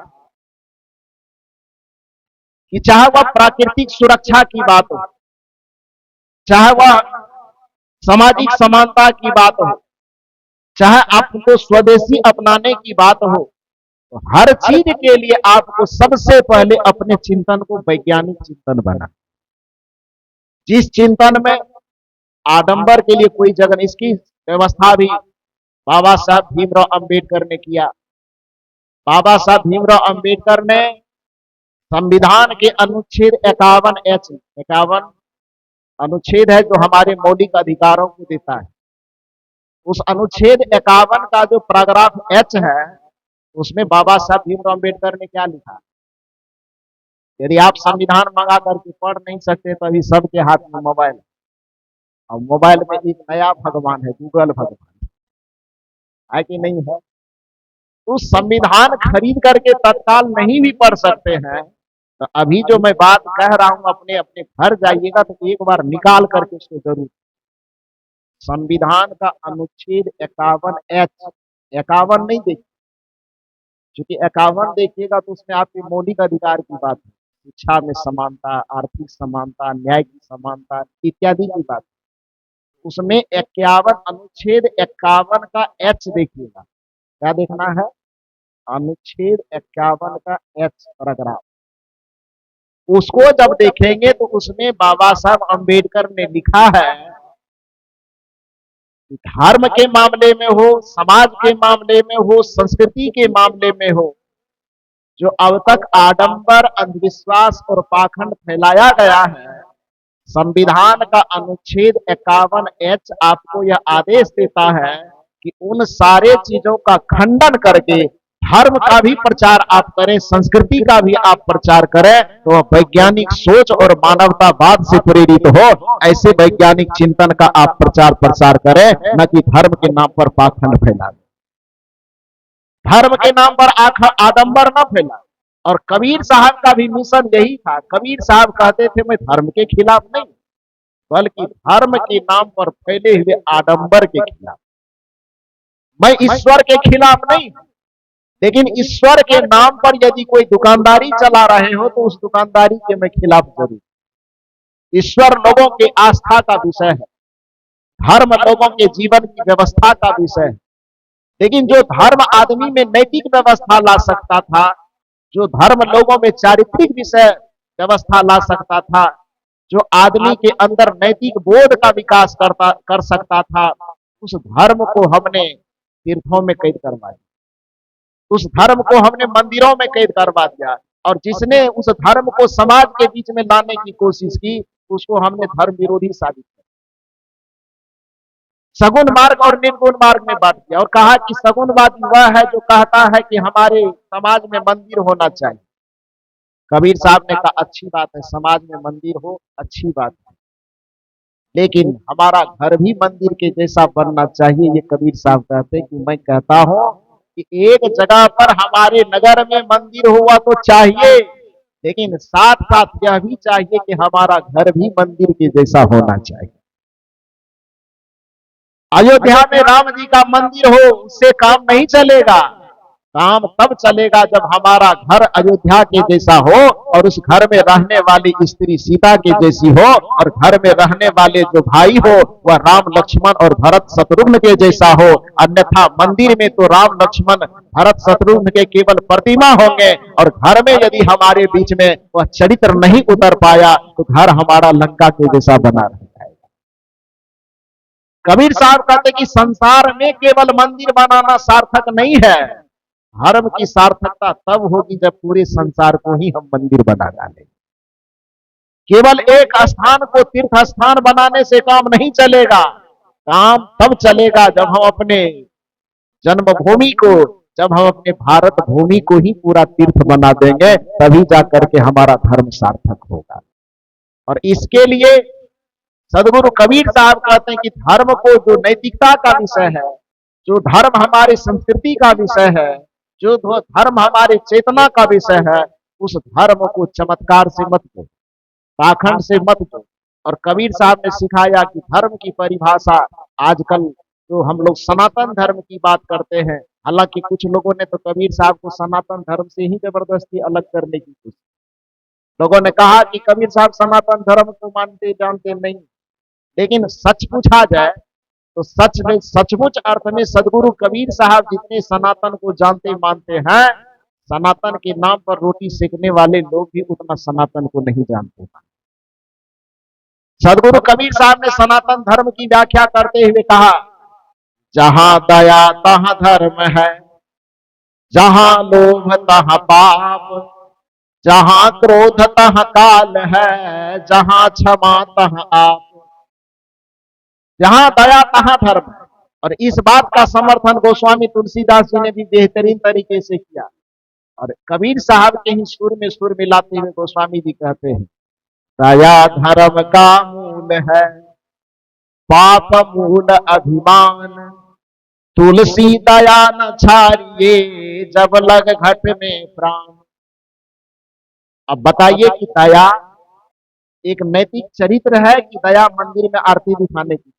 कि चाहे वह प्राकृतिक सुरक्षा की बात हो, चाहे वह सामाजिक समानता की बात हो, चाहे आपको स्वदेशी अपनाने की बात हो, तो हर चीज के लिए आपको सबसे पहले अपने चिंतन को वैज्ञानिक चिंतन बना। जिस चिंतन में आडंबर के लिए कोई जगह नहीं, इसकी व्यवस्था भी बाबा साहब भीमराव अंबेडकर ने किया। बाबा साहब भीमराव अंबेडकर ने संविधान के अनुच्छेद 51H, 51 अनुच्छेद है जो हमारे मौलिक अधिकारों को देता है। उस अनुच्छेद 51 का जो पैराग्राफ H है, उसमें बाबा साहब भीमराव अंबेडकर ने क्या लिखा? यदि आप संविधान मंगा करके पढ़ नहीं सकते तो अभी सबके हाथ में मोबाइल, और मोबाइल में एक नया भगवान है, गूगल भगवान है कि नहीं है? तो संविधान खरीद करके तत्काल नहीं भी पढ़ सकते हैं, तो अभी जो मैं बात कह रहा हूं, अपने अपने घर जाइएगा तो एक बार निकाल करके उसको जरूर, संविधान का अनुच्छेद 51H, 51 नहीं देखिए, क्योंकि 51 देखिएगा तो उसमें आपके मौलिक अधिकार की बात है, शिक्षा में समानता, आर्थिक समानता, न्याय की समानता इत्यादि की बात। उसमें 51 अनुच्छेद 51 का एच देखिएगा। क्या देखना है? अनुच्छेद 51 का एच पैराग्राफ। उसको जब देखेंगे तो उसमें बाबा साहब अंबेडकर ने लिखा है, धर्म के मामले में हो, समाज के मामले में हो, संस्कृति के मामले में हो, जो अब तक आडंबर, अंधविश्वास और पाखंड फैलाया गया है, संविधान का अनुच्छेद 51 एच आपको यह आदेश देता है कि उन सारे चीजों का खंडन करके धर्म का भी प्रचार आप करें, संस्कृति का भी आप प्रचार करें, तो वैज्ञानिक सोच और मानवतावाद से प्रेरित हो, ऐसे वैज्ञानिक चिंतन का आप प्रचार प्रसार करें, न कि धर्म के नाम पर पाखंड फैला, धर्म के नाम पर आडंबर न फैला। और कबीर साहब का भी मिशन यही था। कबीर साहब कहते थे मैं धर्म के खिलाफ नहीं, बल्कि धर्म के नाम पर फैले हुए आडंबर के खिलाफ। मैं ईश्वर के खिलाफ नहीं, लेकिन ईश्वर के नाम पर यदि कोई दुकानदारी चला रहे हो तो उस दुकानदारी के मैं खिलाफ जरूर। ईश्वर लोगों के आस्था का विषय है, धर्म लोगों के जीवन की व्यवस्था का विषय है, लेकिन जो धर्म आदमी में नैतिक व्यवस्था ला सकता था, जो धर्म लोगों में चारित्रिक विषय व्यवस्था ला सकता था, जो आदमी के अंदर नैतिक बोध का विकास कर सकता था, उस धर्म को हमने तीर्थों में कैद करवा दिया, उस धर्म को हमने मंदिरों में कैद करवा दिया। और जिसने उस धर्म को समाज के बीच में लाने की कोशिश की, उसको हमने धर्म विरोधी साबित किया, सगुण मार्ग और निर्गुण मार्ग में बांट दिया, और कहा कि सगुणवादी वह है जो कहता है कि हमारे समाज में मंदिर होना चाहिए। कबीर साहब ने कहा अच्छी बात है, समाज में मंदिर हो, अच्छी बात है, लेकिन हमारा घर भी मंदिर के जैसा बनना चाहिए। ये कबीर साहब कहते कि मैं कहता हूं कि एक जगह पर हमारे नगर में मंदिर हुआ तो चाहिए, लेकिन साथ साथ यह भी चाहिए कि हमारा घर भी मंदिर के जैसा होना चाहिए। अयोध्या में राम जी का मंदिर हो, उससे काम नहीं चलेगा। काम तब चलेगा जब हमारा घर अयोध्या के जैसा हो, और उस घर में रहने वाली स्त्री सीता के जैसी हो, और घर में रहने वाले जो भाई हो वह राम लक्ष्मण और भरत शत्रुघ्न के जैसा हो। अन्यथा मंदिर में तो राम लक्ष्मण भरत शत्रुघ्न के केवल प्रतिमा होंगे, और घर में यदि हमारे बीच में वह चरित्र नहीं उतर पाया तो घर हमारा लंका के जैसा बना रह जाएगा। कबीर साहब कहते कि संसार में केवल मंदिर बनाना सार्थक नहीं है, धर्म की सार्थकता तब होगी जब पूरे संसार को ही हम मंदिर बना डालें। केवल एक स्थान को तीर्थ स्थान बनाने से काम नहीं चलेगा, काम तब चलेगा जब हम अपने जन्मभूमि को, जब हम अपने भारत भूमि को ही पूरा तीर्थ बना देंगे, तभी जाकर के हमारा धर्म सार्थक होगा। और इसके लिए सदगुरु कबीर साहब कहते हैं कि धर्म को, जो नैतिकता का विषय है, जो धर्म हमारी संस्कृति का विषय है, जो धर्म हमारे चेतना का विषय है, उस धर्म को चमत्कार से मत दो, पाखंड से मत दो। और कबीर साहब ने सिखाया कि धर्म की परिभाषा, आजकल जो हम लोग सनातन धर्म की बात करते हैं, हालांकि कुछ लोगों ने तो कबीर साहब को सनातन धर्म से ही जबरदस्ती अलग करने की कोशिश, लोगों ने कहा कि कबीर साहब सनातन धर्म को मानते जानते नहीं, लेकिन सच पूछा जाए तो सच में, सचमुच अर्थ में सदगुरु कबीर साहब जितने सनातन को जानते मानते हैं, सनातन के नाम पर रोटी सेकने वाले लोग भी उतना सनातन को नहीं जानते। सदगुरु कबीर साहब ने सनातन धर्म की व्याख्या करते हुए कहा, जहां दया तहां धर्म है, जहां लोभ तहां पाप, जहां क्रोध तहां काल है, जहां क्षमा तहां आप, जहां दया तहां धर्म। और इस बात का समर्थन गोस्वामी तुलसीदास जी ने भी बेहतरीन तरीके से किया। और कबीर साहब के ही सुर मिलाते हुए गोस्वामी जी कहते हैं, दया धर्म का मूल है, पाप मूल अभिमान, तुलसी दया न छाड़िए, जब लग घट में प्राण। अब बताइए कि दया एक नैतिक चरित्र है कि दया मंदिर में आरती दिखाने की?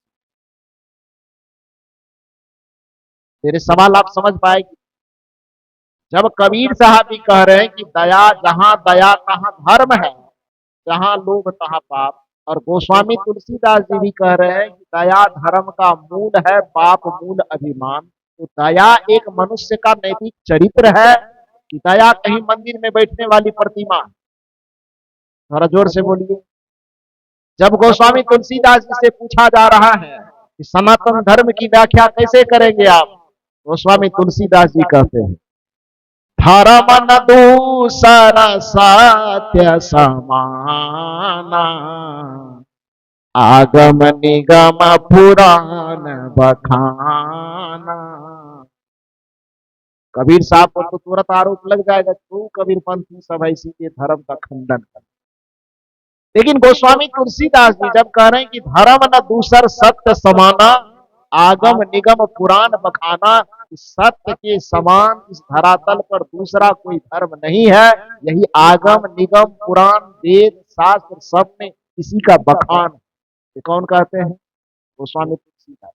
मेरे सवाल आप समझ पाएगी? जब कबीर साहब भी कह रहे हैं कि दया, जहां दया तहां धर्म है, जहां लोभ तहां पाप, और गोस्वामी तुलसीदास जी भी कह रहे हैं कि दया धर्म का मूल है, पाप मूल अभिमान। तो दया एक मनुष्य का नैतिक चरित्र है कि दया कहीं मंदिर में बैठने वाली प्रतिमा है? थोड़ा जोर से बोलिए। जब गोस्वामी तुलसीदास जी से पूछा जा रहा है कि सनातन धर्म की व्याख्या कैसे करेंगे आप, गोस्वामी तुलसीदास जी कहते हैं, धर्म न दूसर सत्य समाना, आगम निगम पुराण बखाना। कबीर साहब को तो तुरंत आरोप लग जाएगा, तू कबीर पंथी सब ऐसी के धर्म का खंडन कर। लेकिन गोस्वामी तुलसीदास जी जब कह रहे हैं कि धर्म न दूसर सत्य समाना, आगम निगम पुराण बखाना, सत्य के समान इस धरातल पर दूसरा कोई धर्म नहीं है, यही आगम निगम पुराण वेद शास्त्र सब में इसी का बखान। ये कौन कहते हैं? गोस्वामी तुलसीदास।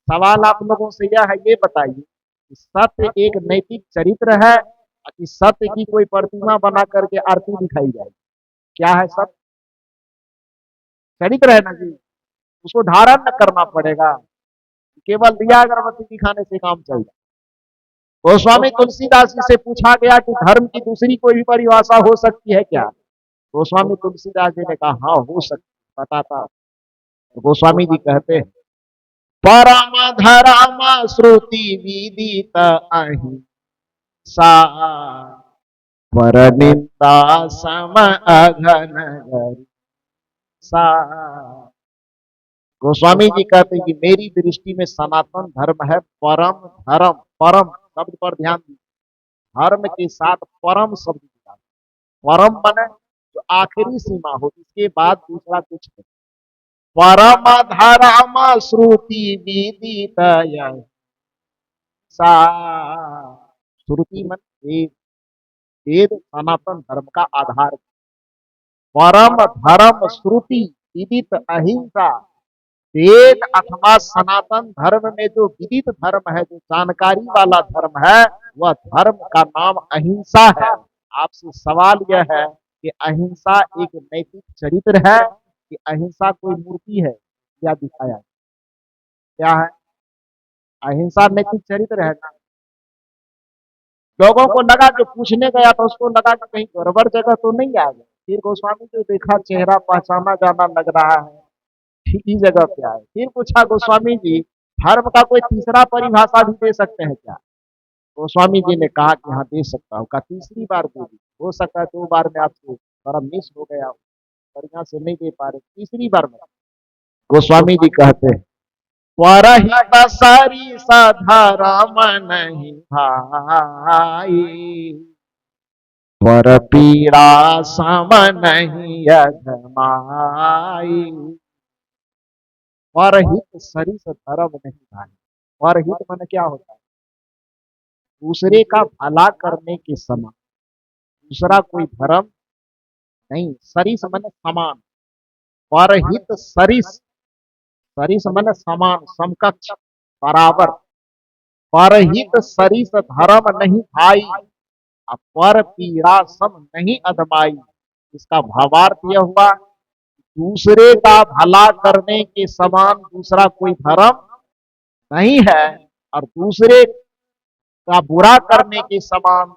सवाल आप लोगों से यह है, ये बताइए कि सत्य एक नैतिक चरित्र है कि सत्य की कोई प्रतिमा बना करके आरती दिखाई जाए? क्या है सत्य? चरित्र है ना जी, उसको धारण न करना पड़ेगा, केवल दिया अगरबत्ती दिखाने से काम चल जाए। गोस्वामी तुलसीदास जी से पूछा गया कि धर्म की दूसरी कोई भी परिभाषा हो सकती है क्या? गोस्वामी तुलसीदास जी ने कहा हाँ हो सकती, बताता। गोस्वामी जी कहते हैं, परम धर्म श्रुति विदित अहिंसा, पर निंदा सम अघन सा। गोस्वामी जी कहते हैं कि मेरी दृष्टि में सनातन धर्म है परम धर्म। परम शब्द पर ध्यान दीजिए, धर्म के साथ परम शब्द दिया। परम माने जो आखिरी सीमा हो, इसके बाद दूसरा कुछ नहीं। परम धर्म श्रुति विदित सा, श्रुति मन वेद, वेद सनातन धर्म का आधार। परम धर्म श्रुति विदित अहिंसा, वेद अथवा सनातन धर्म में जो विदित धर्म है, जो जानकारी वाला धर्म है, वह धर्म का नाम अहिंसा है। आपसे सवाल यह है कि अहिंसा एक नैतिक चरित्र है कि अहिंसा कोई मूर्ति है? क्या दिखाया? क्या है? अहिंसा नैतिक चरित्र है ना? लोगों को लगा, जो पूछने गया था उसको लगा कि कहीं गड़बड़ जगह तो नहीं आ गया। फिर गोस्वामी को देखा, चेहरा पहचाना जाना लग रहा है, ठीक ही जगह पे आए। फिर पूछा, गोस्वामी जी धर्म का कोई तीसरा परिभाषा भी दे सकते हैं क्या? गोस्वामी जी ने कहा कि हाँ दे सकता हूँ। कहा तीसरी बार बोली, हो सकता है 2 बार में आपसे थोड़ा मिस हो गया, बढ़िया से नहीं दे पा रहे, तीसरी बार में। गोस्वामी जी कहते हैं, परहित सरिस धर्म नहीं भाई, पर पीड़ा सम नहीं अधमाई। परहित सरिस धर्म नहीं भाई। परहित मन क्या होता है? दूसरे का भला करने के समान दूसरा कोई धर्म नहीं। सरिस मन समान, परहित सरिस, सरिस मन समान, समकक्ष, बराबर। परहित सरिस धर्म नहीं भाई, पर पीड़ा सम नहीं अधमाई। इसका भावार्थ यह हुआ, दूसरे का भला करने के समान दूसरा कोई धर्म नहीं है, और दूसरे का बुरा करने के समान,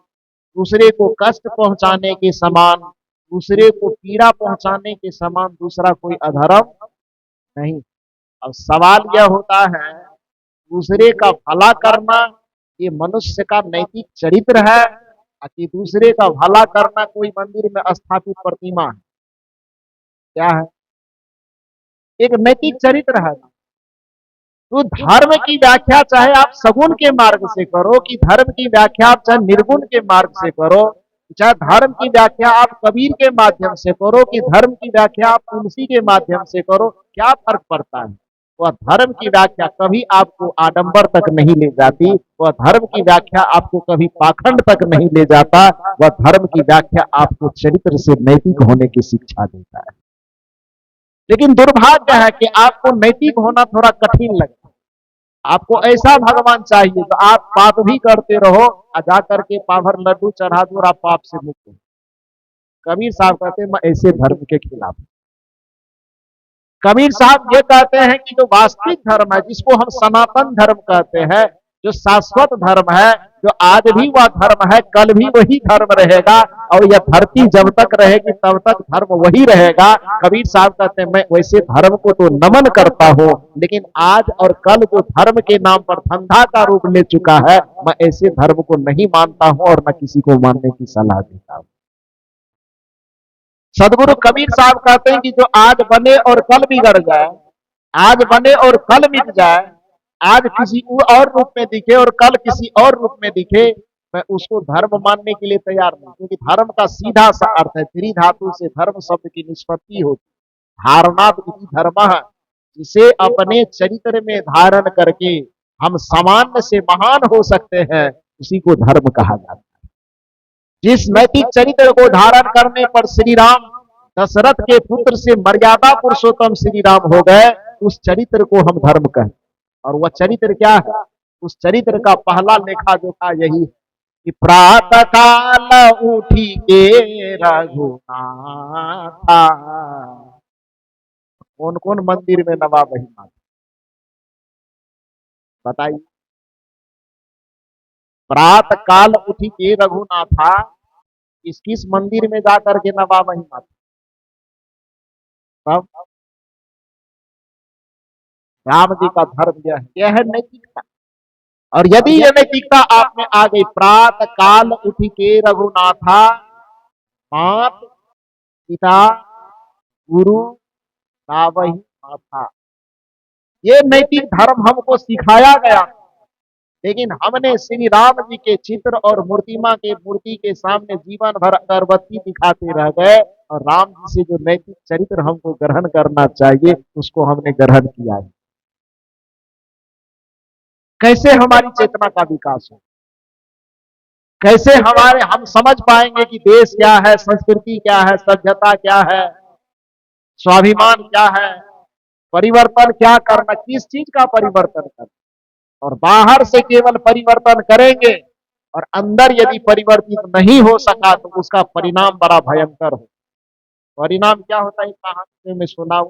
दूसरे को कष्ट पहुंचाने के समान, दूसरे को पीड़ा पहुंचाने के समान दूसरा कोई अधर्म नहीं। अब सवाल यह होता है, दूसरे का भला करना ये मनुष्य का नैतिक चरित्र है कि दूसरे का भला करना कोई मंदिर में स्थापित प्रतिमा है? क्या है? एक नैतिक चरित्र है। तो धर्म की व्याख्या चाहे आप सगुण के मार्ग से करो, कि धर्म की व्याख्या आप चाहे निर्गुण के मार्ग से करो, चाहे धर्म की व्याख्या आप कबीर के माध्यम से करो, कि धर्म की व्याख्या आप तुलसी के माध्यम से करो, क्या फर्क पड़ता है? वह धर्म की व्याख्या कभी आपको आडंबर तक नहीं ले जाती, वह धर्म की व्याख्या आपको कभी पाखंड तक नहीं ले जाता, वह धर्म की व्याख्या आपको चरित्र से नैतिक होने की शिक्षा देता है। लेकिन दुर्भाग्य है कि आपको नैतिक होना थोड़ा कठिन लगता है। आपको ऐसा भगवान चाहिए तो आप पाप भी करते रहो, जा करके पाभर लड्डू चढ़ा दो और आप पाप से मुक्त हो। कबीर साहब कहते हैं मैं ऐसे धर्म के खिलाफ। कबीर साहब ये कहते हैं कि जो वास्तविक धर्म है, जिसको हम सनातन धर्म कहते हैं, जो शाश्वत धर्म है, जो आज भी वह धर्म है, कल भी वही धर्म रहेगा, और यह धरती जब तक रहेगी तब तक धर्म वही रहेगा। कबीर साहब कहते हैं मैं वैसे धर्म को तो नमन करता हूँ, लेकिन आज और कल जो धर्म के नाम पर धंधा का रूप ले चुका है, मैं ऐसे धर्म को नहीं मानता हूँ और न किसी को मानने की सलाह देता हूँ। सदगुरु कबीर साहब कहते हैं कि जो आज बने और कल बिगड़ जाए, आज बने और कल मिट जाए, आज किसी और रूप में दिखे और कल किसी और रूप में दिखे, मैं उसको धर्म मानने के लिए तैयार नहीं, क्योंकि धर्म का सीधा सा अर्थ है, त्रि धातु से धर्म शब्द की निष्पत्ति होती, धारणात इति धर्म, जिसे अपने चरित्र में धारण करके हम सामान्य से महान हो सकते हैं, उसी को धर्म कहा जाता है। जिस नैतिक चरित्र को धारण करने पर श्री राम दशरथ के पुत्र से मर्यादा पुरुषोत्तम श्री राम हो गए, उस चरित्र को हम धर्म कहें। और वह चरित्र क्या है? उस चरित्र का पहला लेखा जोखा यही है कि प्रातः काल उठी के रघुनाथा। कौन कौन मंदिर में नवाब वही माता बताइए। प्रातः काल उठी के रघुनाथा, किस किस मंदिर में जाकर के नवाब वही माता? तब राम जी का धर्म यह है नैतिकता। और यदि यह नैतिकता आप में आ गई, प्रात काल उठ के रघुनाथा, मात पिता गुरु नावही माथा, ये नैतिक धर्म हमको सिखाया गया, लेकिन हमने श्री राम जी के चित्र और मूर्ति के सामने जीवन भर अगरबत्ती दिखाते रह गए, और राम जी से जो नैतिक चरित्र हमको ग्रहण करना चाहिए उसको हमने ग्रहण किया है। कैसे हमारी चेतना का विकास हो, कैसे हम समझ पाएंगे कि देश क्या है, संस्कृति क्या है, सभ्यता क्या है, स्वाभिमान क्या है, परिवर्तन क्या करना, किस चीज का परिवर्तन करना। और बाहर से केवल परिवर्तन करेंगे और अंदर यदि परिवर्तित नहीं हो सका तो उसका परिणाम बड़ा भयंकर हो। परिणाम क्या होता है कहानी में सुनाऊं।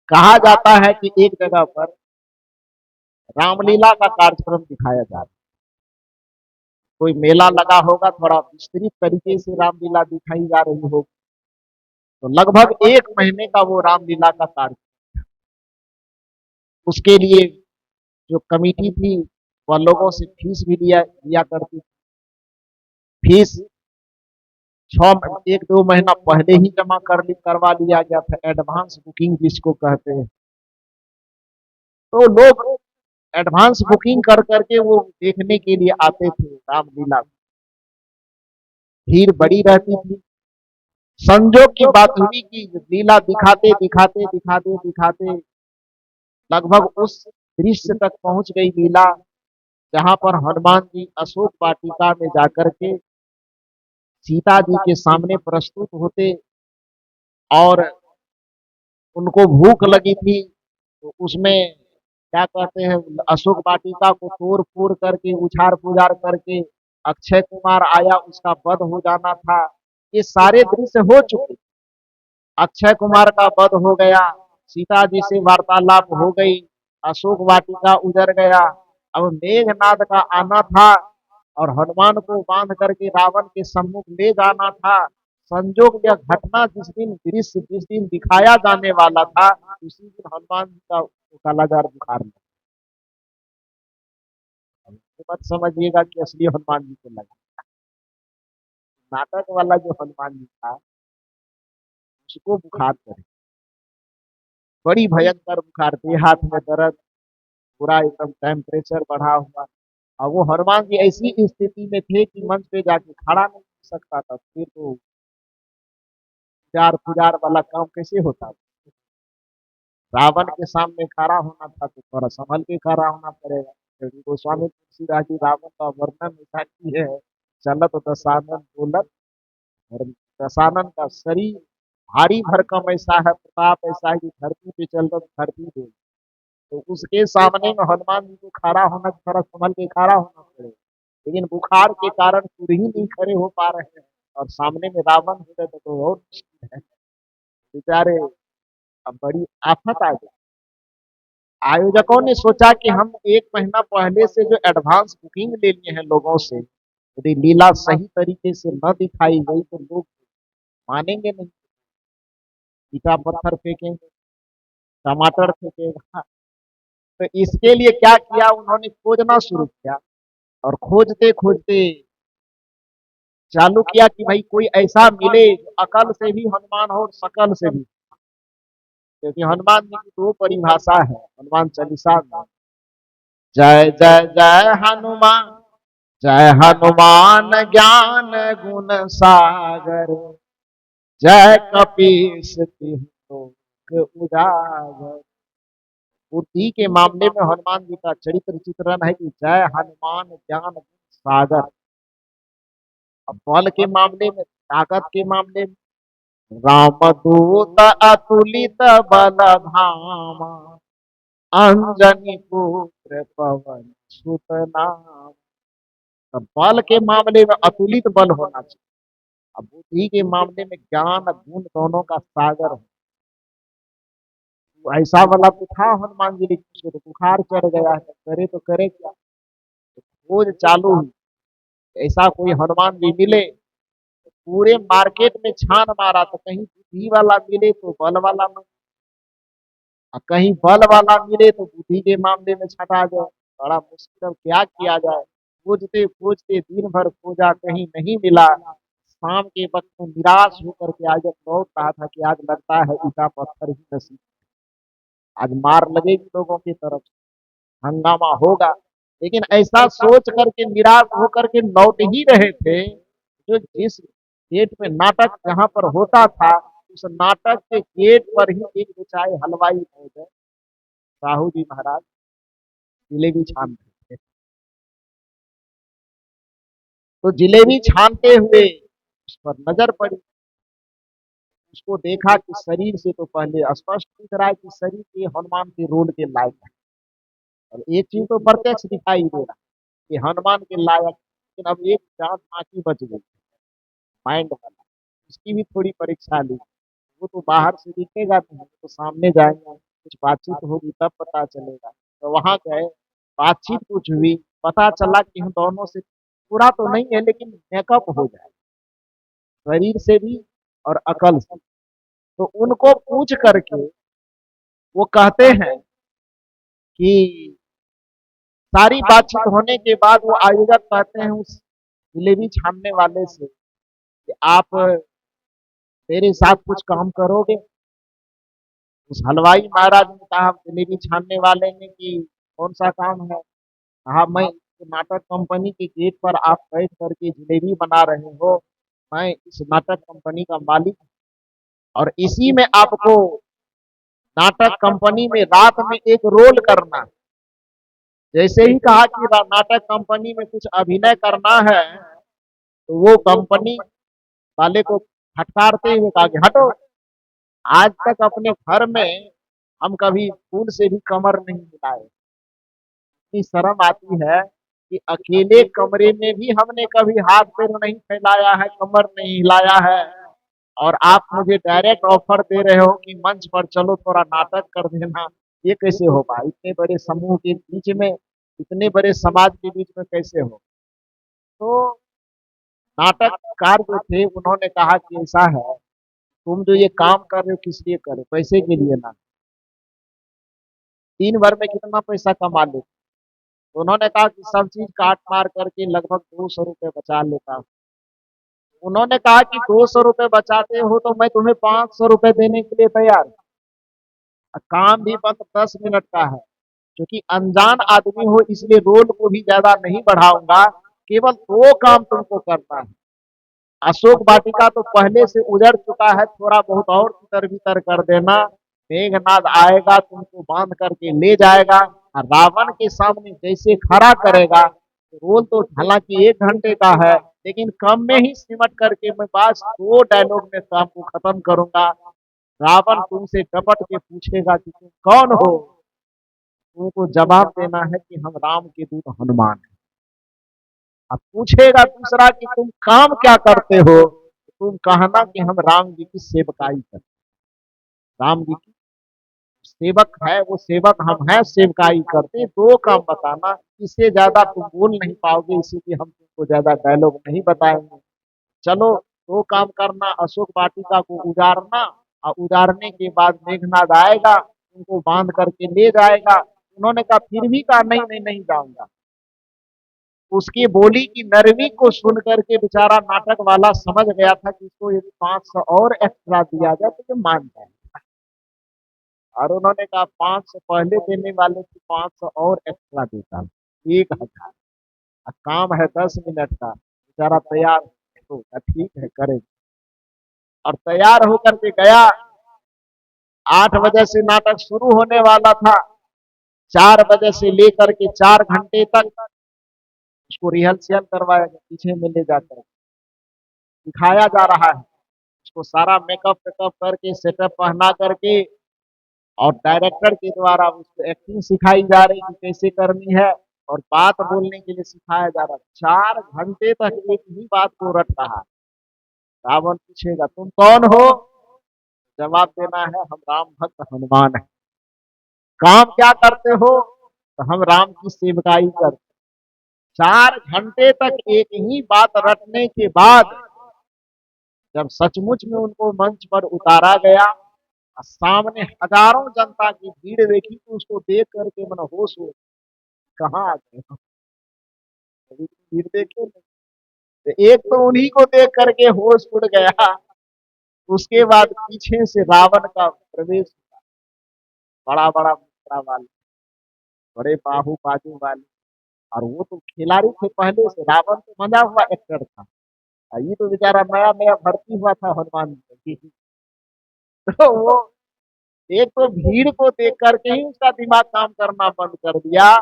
कहा जाता है कि एक जगह पर रामलीला का कार्यक्रम दिखाया जा रहा है, कोई मेला लगा होगा, थोड़ा विस्तृत तरीके से रामलीला दिखाई जा रही होगी। तो लगभग 1 महीने का वो रामलीला का कार्य, उसके लिए जो कमेटी थी वह लोगों से फीस भी लिया करती। फीस 1-2 महीना पहले ही जमा करवा लिया गया था, एडवांस बुकिंग जिसको कहते हैं। तो लोग एडवांस बुकिंग कर करके वो देखने के लिए आते थे रामलीला। भीड़ बड़ी रहती थी। संजोग की बात हुई कि लीला दिखाते दिखाते दिखाते दिखाते लगभग उस दृश्य तक पहुंच गई लीला, जहां पर हनुमान जी अशोक वाटिका में जाकर के सीता जी के सामने प्रस्तुत होते, और उनको भूख लगी थी, तो उसमें क्या कहते हैं, अशोक वाटिका को तोड़ फोड़ करके उछाड़ पुजार करके अक्षय कुमार आया, उसका वध हो जाना था। ये सारे दृश्य हो चुके। अक्षय कुमार का वध हो गया, सीता जी से वार्तालाप हो गई, अशोक वाटिका उजड़ गया। अब मेघनाद का आना था और हनुमान को बांध करके रावण के सम्मुख ले जाना था। संजोग यह घटना जिस दिन दिखाया जाने वाला था, उसी दिन हनुमान जी का कालाजार बुखार लगा। मत समझिएगा कि असली हनुमान जी को लगा, नाटक वाला जो हनुमान जी था उसको बुखार करे, बड़ी भयंकर बुखार थी, हाथ में दर्द, पूरा एकदम टेम्परेचर बढ़ा हुआ। और वो हनुमान जी ऐसी स्थिति में थे कि मंच पे जाके खड़ा नहीं हो सकता था। फिर तो पुजार पुजार वाला काम कैसे होता था। रावण के सामने खड़ा होना था तो थोड़ा संभल के खड़ा होना पड़ेगा, क्योंकि गोस्वामी तुलसीदास जी रावण का वर्णन ऐसा की है, चलत दशानन बोलत, और दशानन का शरीर भारी भरकम ऐसा है, प्रताप ऐसा है कि धरती पे चल रहा धरती पे, तो उसके सामने में हनुमान जी को खड़ा होना, थोड़ा संभल के खड़ा होना पड़ेगा। लेकिन बुखार के कारण खुद ही नहीं खड़े हो पा रहे हैं, और सामने में रावण हो गए तो और मुश्किल है बेचारे। अब बड़ी आफत आ गई। आयोजकों ने सोचा कि हम 1 महीना पहले से जो एडवांस बुकिंग ले लिए हैं लोगों से, यदि लीला सही तरीके से न दिखाई गई तो लोग मानेंगे नहीं, ईटा पत्थर फेंकेंगे, टमाटर फेंकेगा। तो इसके लिए क्या किया, उन्होंने खोजना शुरू किया और खोजते खोजते चालू किया कि भाई कोई ऐसा मिले जो अकल से भी हनुमान हो और शकल से भी, क्योंकि हनुमान जी की दो परिभाषा है हनुमान चालीसा में, जय जय जय हनुमान, जय हनुमान ज्ञान गुण सागर, जय कपीस तिहुँ लोक उजागर। बुद्धि के मामले में हनुमान जी का चरित्र चित्रण है कि जय हनुमान ज्ञान गुण सागर। अब बल के मामले में, ताकत के मामले में, रामदूत अतुलित बल धामा, अंजनी पुत्र पवन सुत नाम। तो बल के मामले में अतुलित बल होना चाहिए, अब बुद्धि के मामले में ज्ञान गुण दोनों का सागर हो। तो ऐसा वाला तो था हनुमान जी, लेकिन तो बुखार चढ़ गया है, करे तो करे क्या। तो खोज चालू हुई, ऐसा कोई हनुमान जी मिले। पूरे मार्केट में छान मारा तो कहीं बुद्धि वाला मिले तो बल वाला न, और कहीं बल वाला मिले तो बुद्धि के मामले में छटा जाए। बड़ा मुश्किल, क्या किया जाए। खोजते खोजते दिन भर खोजा, कहीं नहीं मिला। शाम के वक्त में निराश होकर के आज लौट रहा था कि आज लगता है ईटा पत्थर ही नसीब, आज मार लगेगी लोगों की तरफ, हंगामा होगा। लेकिन ऐसा सोच करके निराश होकर के लौट ही रहे थे, जो जिस गेट पे नाटक जहां पर होता था, उस नाटक के गेट पर ही एक बेचारे हलवाई महोदय साहू जी महाराज जिलेबी छान रहे थे। तो जिलेबी छानते हुए उस पर नजर पड़ी, उसको देखा कि शरीर से तो पहले स्पष्ट दिख रहा है कि शरीर के हनुमान के रोल के लायक है, और एक चीज तो प्रत्यक्ष दिखाई दे रहा है कि हनुमान के लायक। लेकिन अब एक जात बाकी बच गई, माइंड वाला, उसकी भी थोड़ी परीक्षा ली। वो तो बाहर से दिखेगा नहीं, तो सामने जाएंगे, कुछ बातचीत होगी तब पता चलेगा। तो वहां गए, बातचीत कुछ हुई, पता चला कि हम दोनों से पूरा तो नहीं है लेकिन मेकअप हो जाए, शरीर से भी और अकल से। तो उनको पूछ करके वो कहते हैं कि सारी बातचीत होने के बाद वो आयोजक कहते हैं उस जिलेबी छानने वाले से कि आप मेरे साथ कुछ काम करोगे। उस हलवाई महाराज ने कहा, जलेबी छानने वाले ने, कि कौन सा काम है। कहा, मैं नाटक कंपनी के गेट पर आप बैठ करके जलेबी बना रहे हो, मैं इस नाटक कंपनी का मालिक हूं, और इसी में आपको नाटक कंपनी में रात में एक रोल करना है। जैसे ही कहा कि नाटक कंपनी में कुछ अभिनय करना है, तो वो कंपनी वाले को फटकारते हुए कहा कि हटो, आज तक अपने घर में हम कभी फूल से भी कमर नहीं हिलाए। इतनी शर्म आती है कि अकेले कमरे में भी हमने कभी हाथ पैर नहीं फैलाया है, कमर नहीं हिलाया है, और आप मुझे डायरेक्ट ऑफर दे रहे हो कि मंच पर चलो थोड़ा नाटक कर देना। ये कैसे होगा, इतने बड़े समूह के बीच में, इतने बड़े समाज के बीच में कैसे हो। तो नाटककार जो थे उन्होंने कहा कि ऐसा है, तुम जो ये काम कर रहे हो किस लिए कर रहे हो, पैसे के लिए ना, दिन भर में कितना पैसा कमा लेते। तो उन्होंने कहा कि सब चीज काट मार करके लगभग 200 रुपये बचा लेता हूँ। उन्होंने कहा कि 200 रुपये बचाते हो तो मैं तुम्हें 500 रुपये देने के लिए तैयार हूं। काम भी बस 10 मिनट का है, क्योंकि अनजान आदमी हो इसलिए रोल को भी ज्यादा नहीं बढ़ाऊंगा, केवल 2 काम तुमको करना है। अशोक वाटिका तो पहले से उजड़ चुका है, थोड़ा बहुत और तितर बितर कर देना, मेघनाद आएगा तुमको बांध करके ले जाएगा, और रावण के सामने जैसे खड़ा करेगा। तो रोल तो हालांकि 1 घंटे का है, लेकिन कम में ही सिमट करके मैं बस 2 डायलॉग में काम को खत्म करूंगा। रावण तुमसे डपट के पूछेगा कि तुम कौन हो, तुमको जवाब देना है कि हम राम के दूत हनुमान हैं। अब पूछेगा दूसरा कि तुम काम क्या करते हो, तुम कहना कि हम राम जी की सेवकाई करते, राम जी की सेवक है, वो सेवक हम हैं, सेवकाई करते, दो काम बताना, इससे ज्यादा तुम बोल नहीं पाओगे, इसीलिए हम तुमको ज्यादा डायलॉग नहीं बताएंगे। चलो, दो काम करना, अशोक वाटिका को उजाड़ना, और उजाड़ने के बाद मेघनाद आएगा, उनको बांध करके ले जाएगा। उन्होंने कहा, फिर भी कहा, नहीं नहीं नहीं जाऊंगा। उसकी बोली की नरमी को सुन करके बेचारा नाटक वाला समझ गया था कि इसको यदि 500 और एक्स्ट्रा दिया जाए तो ये मान जाए। और उन्होंने कहा, 500 पहले देने वाले की 500 और एक्स्ट्रा देता हूं, 1000। काम है 10 मिनट का, बेचारा तैयार हो, ठीक है करे। और तैयार होकर के गया। 8 बजे से नाटक शुरू होने वाला था। 4 बजे से लेकर के 4 घंटे तक उसको रिहर्सल करवाया गया, पीछे में ले जाकर दिखाया जा रहा है। उसको सारा मेकअप वेकअप करके, सेटअप पहना करके, और डायरेक्टर के द्वारा उसको एक्टिंग सिखाई जा रही कि कैसे करनी है, और बात बोलने के लिए सिखाया जा रहा। 4 घंटे तक एक ही बात को रट रहा। रावण पूछेगा, तुम कौन हो? जवाब देना है, हम राम भक्त हनुमान हैं। काम क्या करते हो? तो हम राम की सेवकाई करते। 4 घंटे तक एक ही बात रटने के बाद जब सचमुच में उनको मंच पर उतारा गया, सामने हजारों जनता की भीड़ देखी, तो उसको देख करके मन होश हो, कहाँ आ गए हम? कभी भीड़ देखे नहीं। तो एक तो उन्हीं को देख करके होश उड़ गया। उसके बाद पीछे से रावण का प्रवेश, बड़ा बड़ा मुद्रा वाले, बड़े बाहु बाजू वाले, और वो तो खिलाड़ी थे पहले से। रावण तो मजा हुआ एक्टर था, और ये तो बेचारा नया नया भर्ती हुआ था हनुमान जी। तो वो एक तो भीड़ को देख करके ही उसका दिमाग काम करना बंद कर दिया।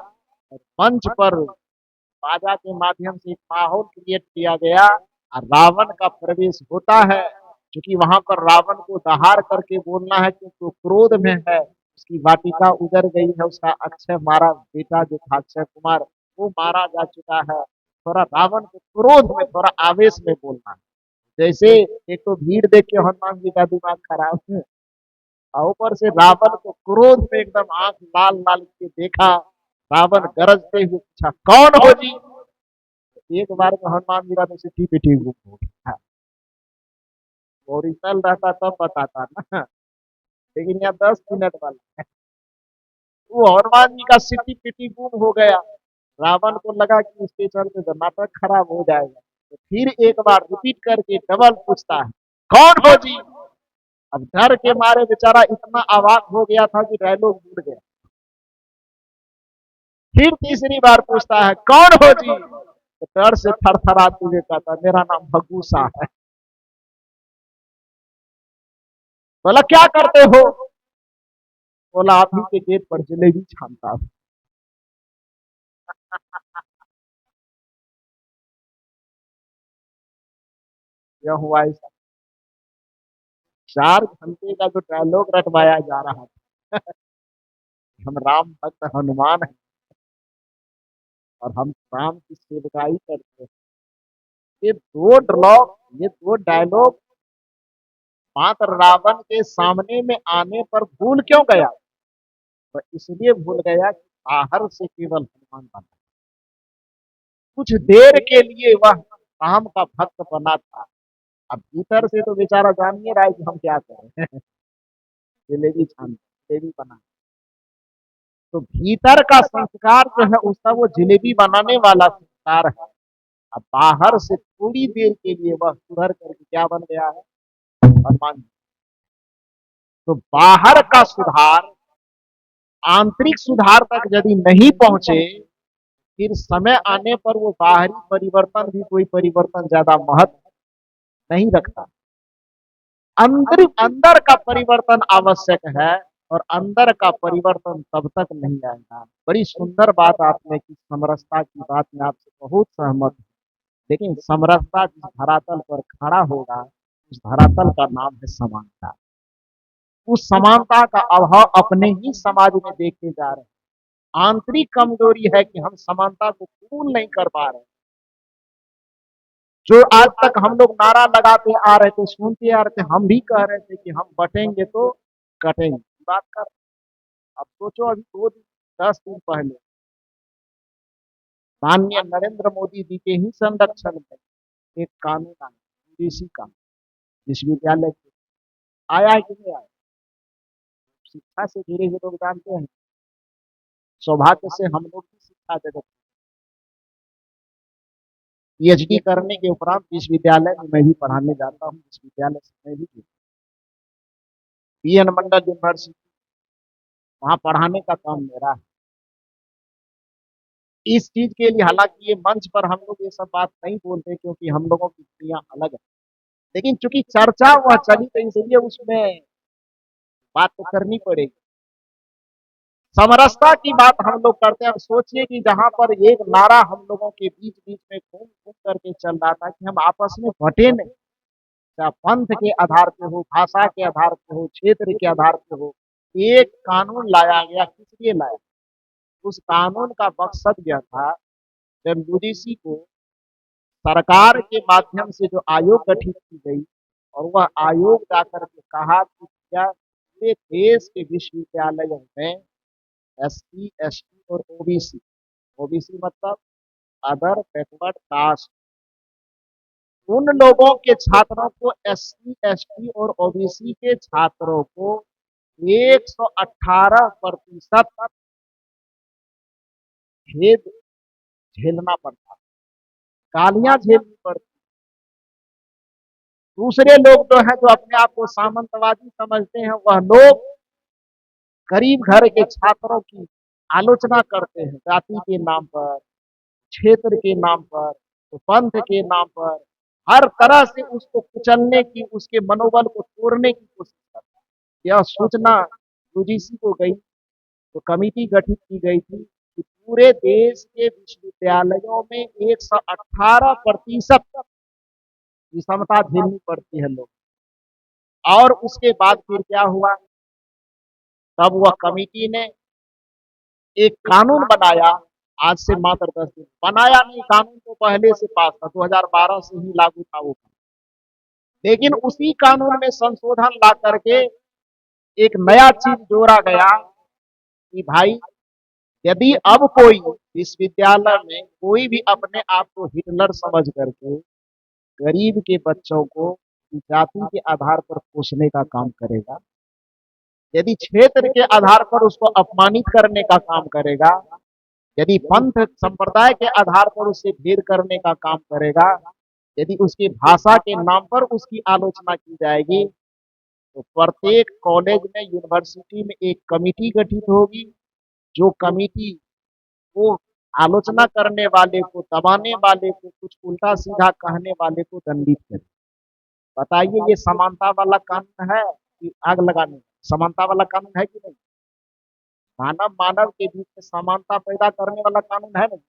मंच पर बाजा के माध्यम से एक माहौल क्रिएट किया गया, और रावण का प्रवेश होता है। क्योंकि वहां पर रावण को दहाड़ करके बोलना है, क्योंकि वो क्रोध में है, उसकी वाटिका उजड़ गई है, उसका अक्षय मारा बेटा जो था अक्षय कुमार, वो मारा जा चुका है। थोड़ा रावण को क्रोध में, थोड़ा आवेश में बोलना है। जैसे एक तो भीड़ देख के हनुमान जी का दिमाग खराब है, और ऊपर से रावण को क्रोध में एकदम आंख लाल लाल के देखा। रावण गरजते हुए पूछा, कौन हो जी? एक बार में हनुमान जी का तो सिट्टी पिटी गुम हो गया। ओरिजिनल रहता तब बताता ना, लेकिन यहाँ 10 मिनट वाला है। वो हनुमान जी का सिट्टी पिटी गुम हो गया। रावण को लगा कि इसके चलते तो नाटक खराब हो जाएगा, तो फिर एक बार रिपीट करके डबल पूछता है, कौन हो जी? अब डर के मारे बेचारा इतना अवाक हो गया था कि डायलॉग भूल गया। फिर तीसरी बार पूछता है, कौन हो जी? तो डर से थरथराते हुए कहता, मेरा नाम भगूसा है। बोला, क्या करते हो? बोला, आप ही के गेट पर जलेबी छानता हूं। यह हुआ ऐसा। 4 घंटे का जो डायलॉग रटवाया जा रहा था, हम राम भक्त हनुमान हैं, और हम राम की सेवकाई करते हैं। ये दो डायलॉग मात्र रावण के सामने में आने पर भूल क्यों गया? तो इसलिए भूल गया कि बाहर से केवल हनुमान बना, कुछ देर के लिए वह राम का भक्त बना था। अब भीतर से तो बेचारा जान नहीं रहा है कि हम क्या करें। जलेबी छान, जलेबी बना। तो भीतर का संस्कार जो है उसका, वो जलेबी बनाने वाला संस्कार है। अब बाहर से थोड़ी देर के लिए वह सुधर करके क्या बन गया है? हनुमान जी। तो बाहर का सुधार आंतरिक सुधार तक यदि नहीं पहुंचे, फिर समय आने पर वो बाहरी परिवर्तन भी कोई परिवर्तन ज्यादा महत्व नहीं रखता। अंदर अंदर का परिवर्तन आवश्यक है, और अंदर का परिवर्तन तब तक नहीं आएगा। बड़ी सुंदर बात आपने की, समरसता की बात में आपसे बहुत सहमत हूं। लेकिन समरसता जिस धरातल पर खड़ा होगा, उस धरातल का नाम है समानता। उस समानता का अभाव अपने ही समाज में देखे जा रहे हैं। आंतरिक कमजोरी है कि हम समानता को पूर्ण नहीं कर पा रहे। जो आज तक हम लोग नारा लगाते आ रहे थे, सुनते आ रहे थे, हम भी कह रहे थे कि हम बटेंगे तो कटेंगे, बात कर। अब सोचो, अभी 10 दिन पहले माननीय नरेंद्र मोदी जी के ही संरक्षण में एक कानून आया, यूजीसी का, विश्वविद्यालय के, आया है कि नहीं आया? शिक्षा से जुड़े हुए लोग जानते हैं। सौभाग्य से हम लोग भी शिक्षा जगत पीएचडी करने के उपरांत विश्वविद्यालय में मैं भी पढ़ाने जाता हूँ, विश्वविद्यालय से मैं भी पीएन मंडल यूनिवर्सिटी, वहां पढ़ाने का काम मेरा है। इस चीज के लिए हालांकि ये मंच पर हम लोग ये सब बात नहीं बोलते क्योंकि हम लोगों की दुनिया अलग है, लेकिन चूंकि चर्चा वह चली तो इसलिए उसमें बात तो करनी पड़ेगी। समरसता की बात हम लोग करते हैं। अब सोचिए कि जहां पर एक नारा हम लोगों के बीच बीच में घूम घूम करके चल रहा था कि हम आपस में बटे नहीं, चाहे पंथ के आधार पे हो, भाषा के आधार पे हो, क्षेत्र के आधार पे हो, एक कानून लाया गया। किस लिए लाया? उस कानून का मकसद यह था, जब यूजीसी को सरकार के माध्यम से जो आयोग गठित की गई और वह आयोग जाकर के कहा कि क्या पूरे देश के विश्वविद्यालयों में एससी, एसटी और ओबीसी, ओबीसी मतलब अदर बैकवर्ड कास्ट, उन लोगों के छात्रों को, एससी, एसटी और ओबीसी के छात्रों को 118% भेद झेलना पड़ता, गालियां झेलनी पड़ती। दूसरे लोग जो है, जो अपने आप को सामंतवादी समझते हैं, वह लोग गरीब घर के छात्रों की आलोचना करते हैं, जाति के नाम पर, क्षेत्र के नाम पर, तो पंथ के नाम पर, हर तरह से उसको कुचलने की, उसके मनोबल को तोड़ने की कोशिश करते हैं। यह सूचना यूजीसी को गई तो कमेटी गठित की गई थी कि पूरे देश के विश्वविद्यालयों में 118% विषमता झेलनी पड़ती है लोग। और उसके बाद फिर क्या हुआ? तब वह कमेटी ने एक कानून बनाया। आज से मात्र 10 दिन बनाया नहीं, कानून तो पहले से पास था, 2012 से ही लागू था वो। लेकिन उसी कानून में संशोधन ला करके एक नया चीज जोड़ा गया कि भाई, यदि अब कोई विश्वविद्यालय में कोई भी अपने आप को हिटलर समझ करके गरीब के बच्चों को जाति के आधार पर पोषने का काम करेगा, यदि क्षेत्र के आधार पर उसको अपमानित करने का काम करेगा, यदि पंथ संप्रदाय के आधार पर उसे भेद करने का काम करेगा, यदि उसकी भाषा के नाम पर उसकी आलोचना की जाएगी, तो प्रत्येक कॉलेज में, यूनिवर्सिटी में एक कमेटी गठित होगी, जो कमेटी को आलोचना करने वाले को, दबाने वाले को, कुछ उल्टा सीधा कहने वाले को दंडित करे। बताइए, ये समानता वाला कानून है कि आग लगाने? समानता वाला कानून है कि नहीं? मानव मानव के बीच में समानता पैदा करने वाला कानून है नहीं?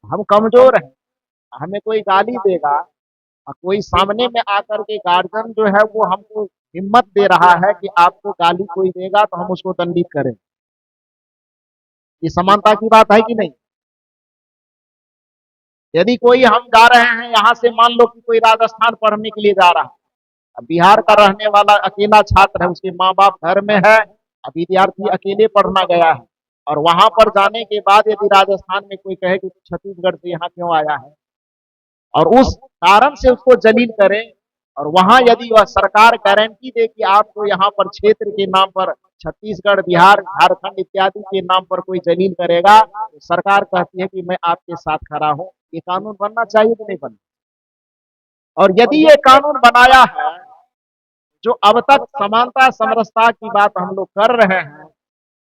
हम कमजोर हैं, हमें कोई गाली देगा और कोई सामने में आकर के गार्जियन जो है वो हमको हिम्मत दे रहा है कि आपको गाली कोई देगा तो हम उसको दंडित करें। ये समानता की बात है कि नहीं? यदि कोई, हम जा रहे हैं यहाँ से, मान लो कि कोई राजस्थान पढ़ने के लिए जा रहा है, बिहार का रहने वाला अकेला छात्र है, उसके माँ बाप घर में है, विद्यार्थी अकेले पढ़ना गया है, और वहां पर जाने के बाद यदि राजस्थान में कोई कहे कि छत्तीसगढ़ से यहाँ क्यों आया है, और उस कारण से उसको जलील करे, और वहां यदि वह सरकार गारंटी दे कि आपको यहाँ पर क्षेत्र के नाम पर छत्तीसगढ़, बिहार, झारखंड इत्यादि के नाम पर कोई जलील करेगा, तो सरकार कहती है कि मैं आपके साथ खड़ा हूं। ये कानून बनना चाहिए कि नहीं बनना? और यदि ये कानून बनाया है, जो अब तक समानता समरसता की बात हम लोग कर रहे हैं,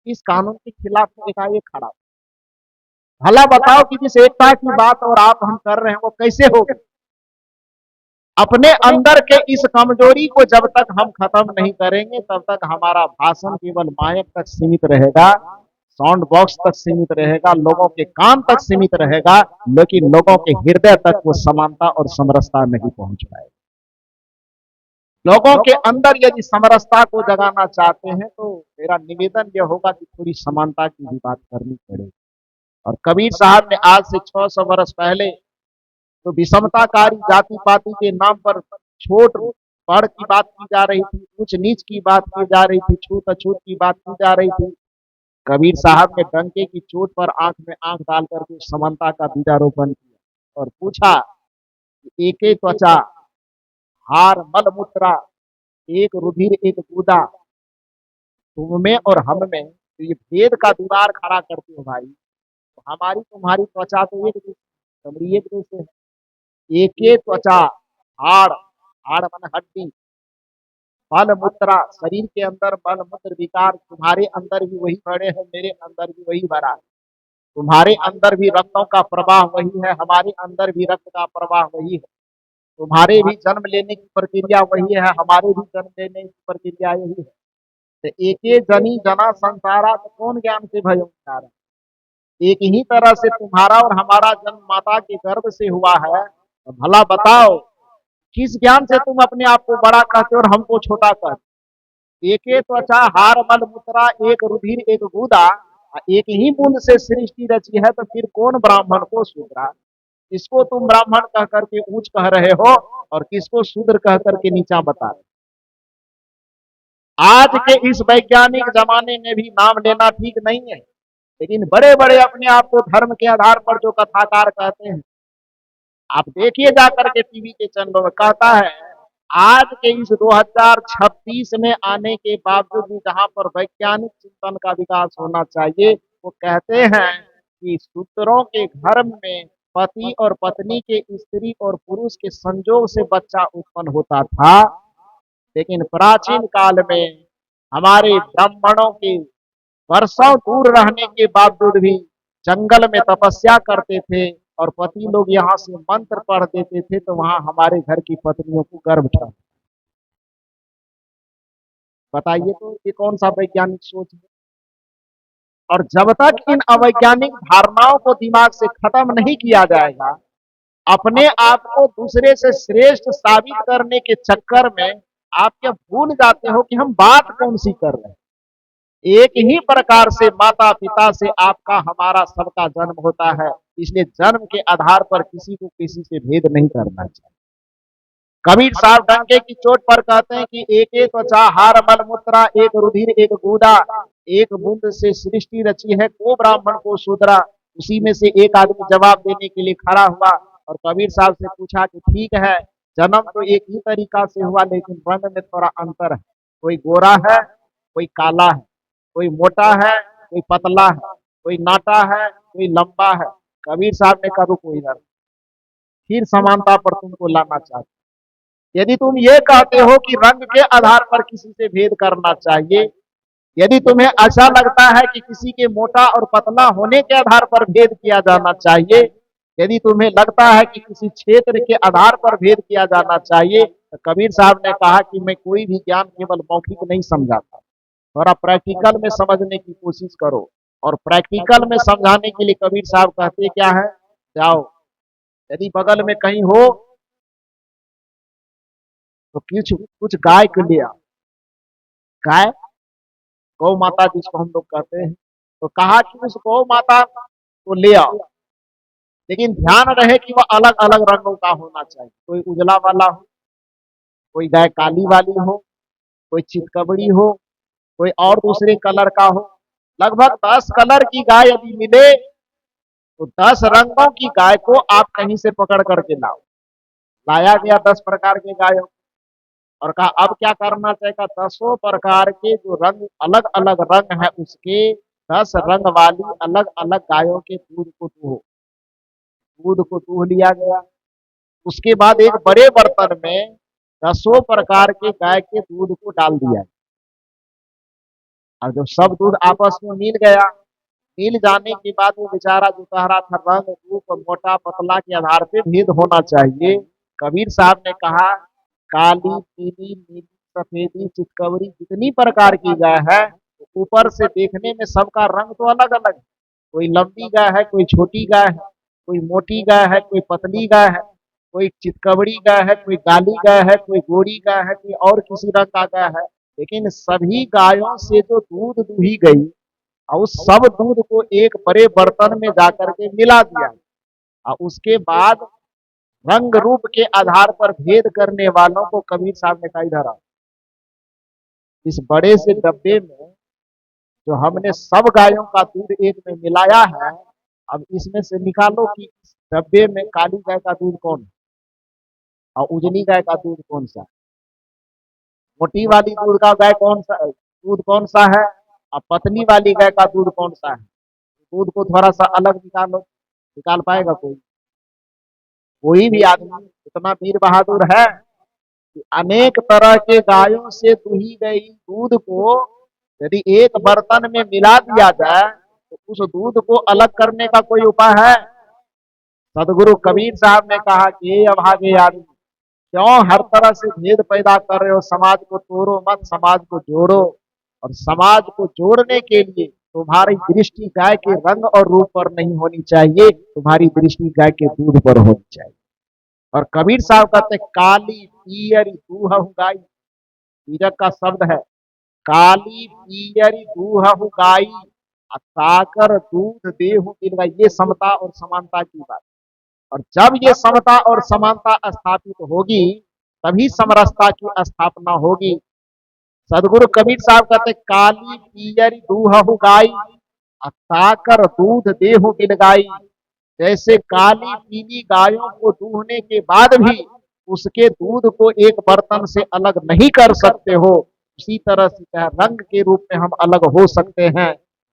इस कानून के खिलाफ एकाएक खड़ा, भला बताओ कि जिस एकता की बात और आप हम कर रहे हैं वो कैसे होगी? अपने अंदर के इस कमजोरी को जब तक हम खत्म नहीं करेंगे, तब तक हमारा भाषण केवल माइक तक सीमित रहेगा, साउंड बॉक्स तक सीमित रहेगा, लोगों के कान तक सीमित रहेगा, लेकिन लोगों के हृदय तक वो समानता और समरसता नहीं पहुंच पाएगी। लोगों के अंदर यदि समरसता को जगाना चाहते हैं, तो मेरा निवेदन यह होगा कि थोड़ी समानता की भी बात करनी पड़ेगी। और कबीर साहब ने आज से 600 वर्ष पहले तो विषमताकारी जाति पाति के नाम पर छोट बड़ की बात की जा रही थी, ऊंच नीच की बात की जा रही थी, छूत अछूत की बात की जा रही थी। कबीर साहब ने डंके की चोट पर आंख में आंख डाल करके समानता का बीजारोपण किया और पूछा, एक त्वचा, हार मल मूत्रा, एक रुधिर एक गुदा, तुम में और हम में तो ये भेद का दीवार खड़ा करते हो भाई। तो हमारी तुम्हारी त्वचा तो एक जैसी, कमरी एक जैसे है। एक त्वचा, हाड़, हाड़ मन हड्डी, मल मूत्रा, शरीर के अंदर मल मूत्र विकार, तुम्हारे अंदर भी वही भरे हैं, मेरे अंदर भी वही भरा है। तुम्हारे अंदर भी रक्तों का प्रवाह वही है, हमारे अंदर भी रक्त का प्रवाह वही है। तुम्हारे भी जन्म लेने की प्रक्रिया वही है, हमारे भी जन्म लेने की प्रक्रिया यही है। तो एके जनी जना संसारा, तो कौन ज्ञान से भयो उचारा। एक ही तरह से तुम्हारा और हमारा जन्म माता के गर्भ से हुआ है। तो भला बताओ, किस ज्ञान से तुम अपने आप को बड़ा कहते हो और हमको छोटा कहते। एक त्वचा, हार मल मूत्रा, एक रुधिर एक गुदा, एक ही बूंद से सृष्टि रची है, तो फिर कौन ब्राह्मण को शूद्रा। किसको तुम ब्राह्मण कह करके ऊंच कह रहे हो और किसको शूद्र कह करके नीचा बता रहे। आज के इस वैज्ञानिक जमाने में भी नाम लेना ठीक नहीं है, लेकिन बड़े बड़े अपने आप को धर्म के आधार पर जो कथाकार कहते हैं, आप देखिए जाकर के टीवी के चैनलों में, कहता है आज के इस 2026 में आने के बावजूद भी जहां पर वैज्ञानिक चिंतन का विकास होना चाहिए, वो कहते हैं कि सूत्रों के घर में पति और पत्नी के, स्त्री और पुरुष के संजोग से बच्चा उत्पन्न होता था। लेकिन प्राचीन काल में हमारे ब्राह्मणों के वर्षों दूर रहने के बावजूद भी जंगल में तपस्या करते थे और पति लोग यहाँ से मंत्र पढ़ देते थे, तो वहां हमारे घर की पत्नियों को गर्भ था। बताइए तो ये कौन सा वैज्ञानिक सोच है। और जब तक इन अवैज्ञानिक धारणाओं को दिमाग से खत्म नहीं किया जाएगा, अपने आप को दूसरे से श्रेष्ठ साबित करने के चक्कर में आप क्या भूल जाते हो कि हम बात कौन सी कर रहे हैं। एक ही प्रकार से माता पिता से आपका हमारा सबका जन्म होता है, इसलिए जन्म के आधार पर किसी को किसी से भेद नहीं करना चाहिए। कबीर साहब डंके की चोट पर कहते हैं कि एक एक त्वचा, हार मल मूत्रा, एक रुधिर एक गुदा, एक बूंद से सृष्टि रची है, को ब्राह्मण को शूद्रा। उसी में से एक आदमी जवाब देने के लिए खड़ा हुआ और कबीर साहब से पूछा कि ठीक है, जन्म तो एक ही तरीका से हुआ, लेकिन रंग में थोड़ा अंतर है। कोई गोरा है, कोई काला है, कोई मोटा है, कोई पतला है, कोई नाटा है, कोई लंबा है। कबीर साहब ने कहा कोई ना, फिर समानता पर तुमको लाना चाहते। यदि तुम ये कहते हो कि रंग के आधार पर किसी से भेद करना चाहिए, यदि तुम्हें ऐसा लगता है कि किसी के मोटा और पतला होने के आधार पर भेद किया जाना चाहिए, यदि तुम्हें लगता है कि किसी क्षेत्र के आधार पर भेद किया जाना चाहिए, तो कबीर साहब ने कहा कि मैं कोई भी ज्ञान केवल मौखिक नहीं समझाता, थोड़ा प्रैक्टिकल में समझने की कोशिश करो। और प्रैक्टिकल में समझाने के लिए कबीर साहब कहते क्या है, जाओ यदि बगल में कहीं हो तो कुछ कुछ गाय को ले आओ। गाय, गौ माता जिसको हम लोग कहते हैं, तो कहा कि उस गौ माता को ले आओ, लेकिन ध्यान रहे कि वह अलग अलग रंगों का होना चाहिए। कोई उजला वाला हो, कोई गाय काली वाली हो, कोई चितकबरी हो, कोई और दूसरे कलर का हो। लगभग 10 कलर की गाय यदि मिले तो 10 रंगों की गाय को आप कहीं से पकड़ करके लाओ। लाया गया 10 प्रकार के गायों और कहा अब क्या करना चाहिए, 10 प्रकार के जो रंग अलग अलग रंग है उसके 10 रंग वाली अलग अलग गायों के दूध को दूहो। दूध को दूह लिया गया। उसके बाद एक बड़े बर्तन में 10 प्रकार के गाय के दूध को डाल दिया और जब सब दूध आपस में मिल गया, मिल जाने के बाद वो बेचारा जो कह रहा था रंग रूप मोटा पतला के आधार पे भेद होना चाहिए, कबीर साहब ने कहा काली पीली नीली सफेदी चितकबरी जितनी प्रकार की गाय है, ऊपर से देखने में सबका रंग तो अलग अलग है। कोई लंबी गाय है, कोई छोटी गाय है, कोई मोटी गाय है, कोई पतली गाय है, कोई चितकबरी गाय है, कोई काली गाय है, कोई गोरी गाय है, कोई और किसी रंग का गाय है। लेकिन सभी गायों से जो दूध दूही गई और उस सब दूध को एक बड़े बर्तन में जाकर के मिला दिया और उसके बाद रंग रूप के आधार पर भेद करने वालों को कबीर साहब ने कहा इधर आओ, इस बड़े से डब्बे में जो हमने सब गायों का दूध एक में मिलाया है, अब इसमें से निकालो कि इस डब्बे में काली गाय का दूध कौन है और उजली गाय का दूध कौन सा है, मोटी वाली दूध का गाय कौन सा दूध कौन सा है और पतली वाली गाय का दूध कौन सा है। दूध को थोड़ा सा अलग निकालो, निकाल पाएगा कोई? कोई भी आदमी इतना वीर बहादुर है कि अनेक तरह के गायों से दुही गई दूध को यदि एक बर्तन में मिला दिया जाए तो उस दूध को अलग करने का कोई उपाय है? सदगुरु कबीर साहब ने कहा कि ये अभागे आदमी, क्यों हर तरह से भेद पैदा कर रहे हो, समाज को तोड़ो मत, समाज को जोड़ो। और समाज को जोड़ने के लिए तुम्हारी दृष्टि गाय के रंग और रूप पर नहीं होनी चाहिए, तुम्हारी दृष्टि गाय के दूध पर होनी चाहिए। और कबीर साहब कहते काली पियरी दूहु गाई, तीरक का शब्द है काली पियरी दूहु गाई, साकर दूध देहु गिर गाई। ये समता और समानता की बात। और जब ये समता और समानता स्थापित होगी तभी समरसता की स्थापना होगी। सदगुरु कबीर साहब कहते काली पियरी दूहु गाई, साकर दूध देहु गिर गाई। जैसे काली पीली गायों को दूहने के बाद भी उसके दूध को एक बर्तन से अलग नहीं कर सकते हो, उसी तरह से रंग के रूप में हम अलग हो सकते हैं,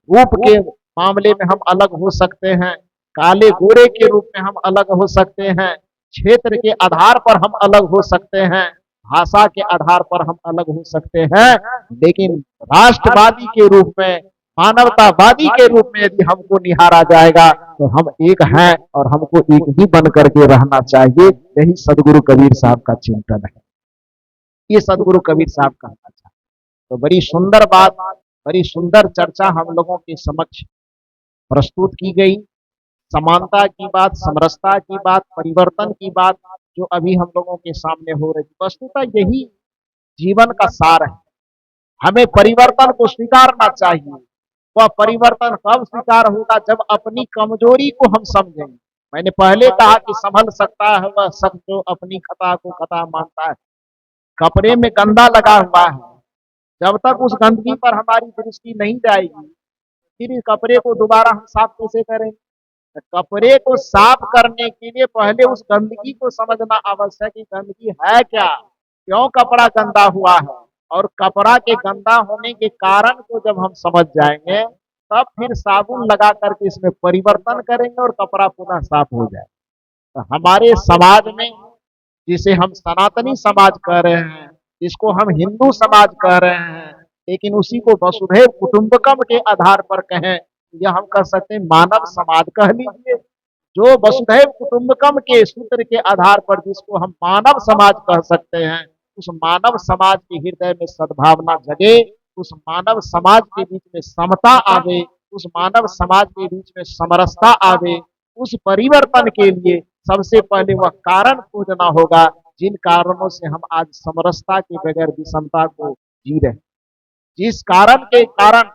रूप के मामले में हम अलग हो सकते हैं, काले गोरे के रूप में हम अलग हो सकते हैं, क्षेत्र के आधार पर हम अलग हो सकते हैं, भाषा के आधार पर हम अलग हो सकते हैं, लेकिन राष्ट्रवादी के रूप में, मानवतावादी के रूप में यदि हमको निहारा जाएगा तो हम एक हैं और हमको एक ही बन करके रहना चाहिए। यही सदगुरु कबीर साहब का चिंतन है, ये सदगुरु कबीर साहब कहना चाहते। तो बड़ी सुंदर बात, बड़ी सुंदर चर्चा हम लोगों के समक्ष प्रस्तुत की गई। समानता की बात, समरसता की बात, परिवर्तन की बात जो अभी हम लोगों के सामने हो रही, वस्तुतः यही जीवन का सार है। हमें परिवर्तन को स्वीकारना चाहिए। वह परिवर्तन कब स्वीकार होगा? जब अपनी कमजोरी को हम समझेंगे। मैंने पहले कहा कि संभल सकता है वह शख्स जो अपनी खता को खता मानता है। कपड़े में गंदा लगा हुआ है, जब तक उस गंदगी पर हमारी दृष्टि नहीं जाएगी फिर इस कपड़े को दोबारा हम साफ कैसे करेंगे? कपड़े को साफ करने के लिए पहले उस गंदगी को समझना आवश्यक है कि गंदगी है क्या, क्यों कपड़ा गंदा हुआ है, और कपड़ा के गंदा होने के कारण को जब हम समझ जाएंगे तब फिर साबुन लगा करके इसमें परिवर्तन करेंगे और कपड़ा पुनः साफ हो जाए। तो हमारे समाज में, जिसे हम सनातनी समाज कह रहे हैं, जिसको हम हिंदू समाज कह रहे हैं, लेकिन उसी को वसुधैव कुटुंबकम के आधार पर कहें, या हम कह सकते हैं मानव समाज कह लीजिए। जो वसुधैव कुटुंबकम के सूत्र के आधार पर जिसको हम मानव समाज कह सकते हैं, उस मानव समाज के हृदय में सद्भावना जगे, उस मानव समाज के बीच में समता आवे, उस मानव समाज के बीच में समरसता आवे। उस परिवर्तन के लिए सबसे पहले वह कारण खोजना होगा जिन कारणों से हम आज समरसता के बगैर विषमता को जी रहे हैं। जिस कारण के कारण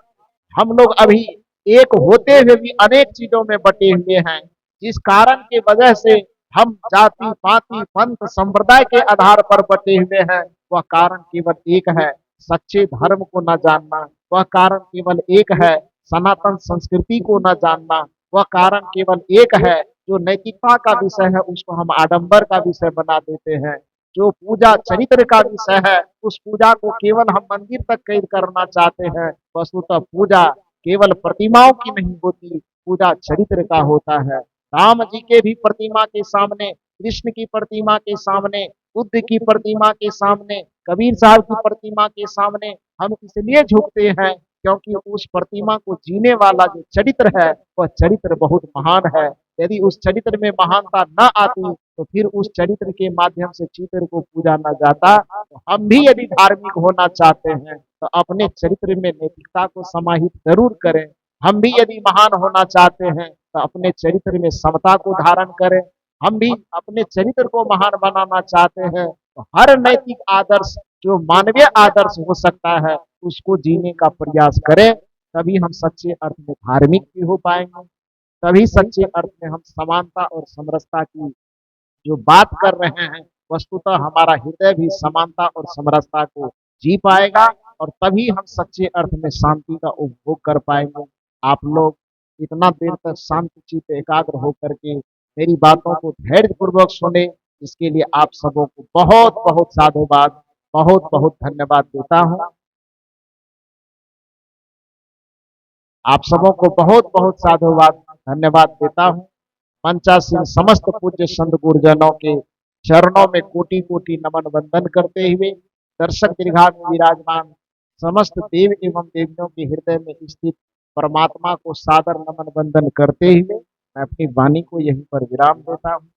हम लोग अभी एक होते हुए भी अनेक चीजों में बटे हुए हैं, जिस कारण के वजह से हम जाति पाति पंथ संप्रदाय के आधार पर बटे हुए हैं, वह कारण केवल एक है, सच्चे धर्म को न जानना। वह कारण केवल एक है, सनातन संस्कृति को न जानना। वह कारण केवल एक है, जो नैतिकता का विषय है उसको हम आडंबर का विषय बना देते हैं। जो पूजा चरित्र का विषय है उस पूजा को केवल हम मंदिर तक कैद करना चाहते हैं। वस्तुतः पूजा केवल प्रतिमाओं की नहीं होती, पूजा चरित्र का होता है। राम जी के भी प्रतिमा के सामने, कृष्ण की प्रतिमा के सामने, बुद्ध की प्रतिमा के सामने, कबीर साहब की प्रतिमा के सामने हम इसलिए झुकते हैं क्योंकि उस प्रतिमा को जीने वाला जो चरित्र है वह चरित्र बहुत महान है। यदि उस चरित्र में महानता न आती तो फिर उस चरित्र के माध्यम से चित्र को पूजा न जाता। तो हम भी यदि धार्मिक होना चाहते हैं तो अपने चरित्र में नैतिकता को समाहित जरूर करें। हम भी यदि महान होना चाहते हैं तो अपने चरित्र में समता को धारण करें। हम भी अपने चरित्र को महान बनाना चाहते हैं तो हर नैतिक आदर्श जो मानवीय आदर्श हो सकता है उसको जीने का प्रयास करें। तभी हम सच्चे अर्थ में धार्मिक भी हो पाएंगे, तभी सच्चे अर्थ में हम समानता और समरसता की जो बात कर रहे हैं वस्तुतः हमारा हृदय भी समानता और समरसता को जी पाएगा, और तभी हम सच्चे अर्थ में शांति का उपभोग कर पाएंगे। आप लोग इतना देर तक शांति चित्त एकाग्र होकर के मेरी बातों को धैर्य पूर्वक सुने, इसके लिए आप सबों को बहुत बहुत साधुवाद, बहुत बहुत धन्यवाद देता हूँ। आप सबों को बहुत बहुत साधुवाद धन्यवाद देता हूँ। मंचासीन समस्त पूज्य संत गुरुजनों के चरणों में कोटि कोटि नमन वंदन करते हुए, दर्शक दीर्घा में विराजमान समस्त देव एवं देवियों के हृदय में स्थित परमात्मा को सादर नमन वंदन करते हुए मैं अपनी वाणी को यहीं पर विराम देता हूँ।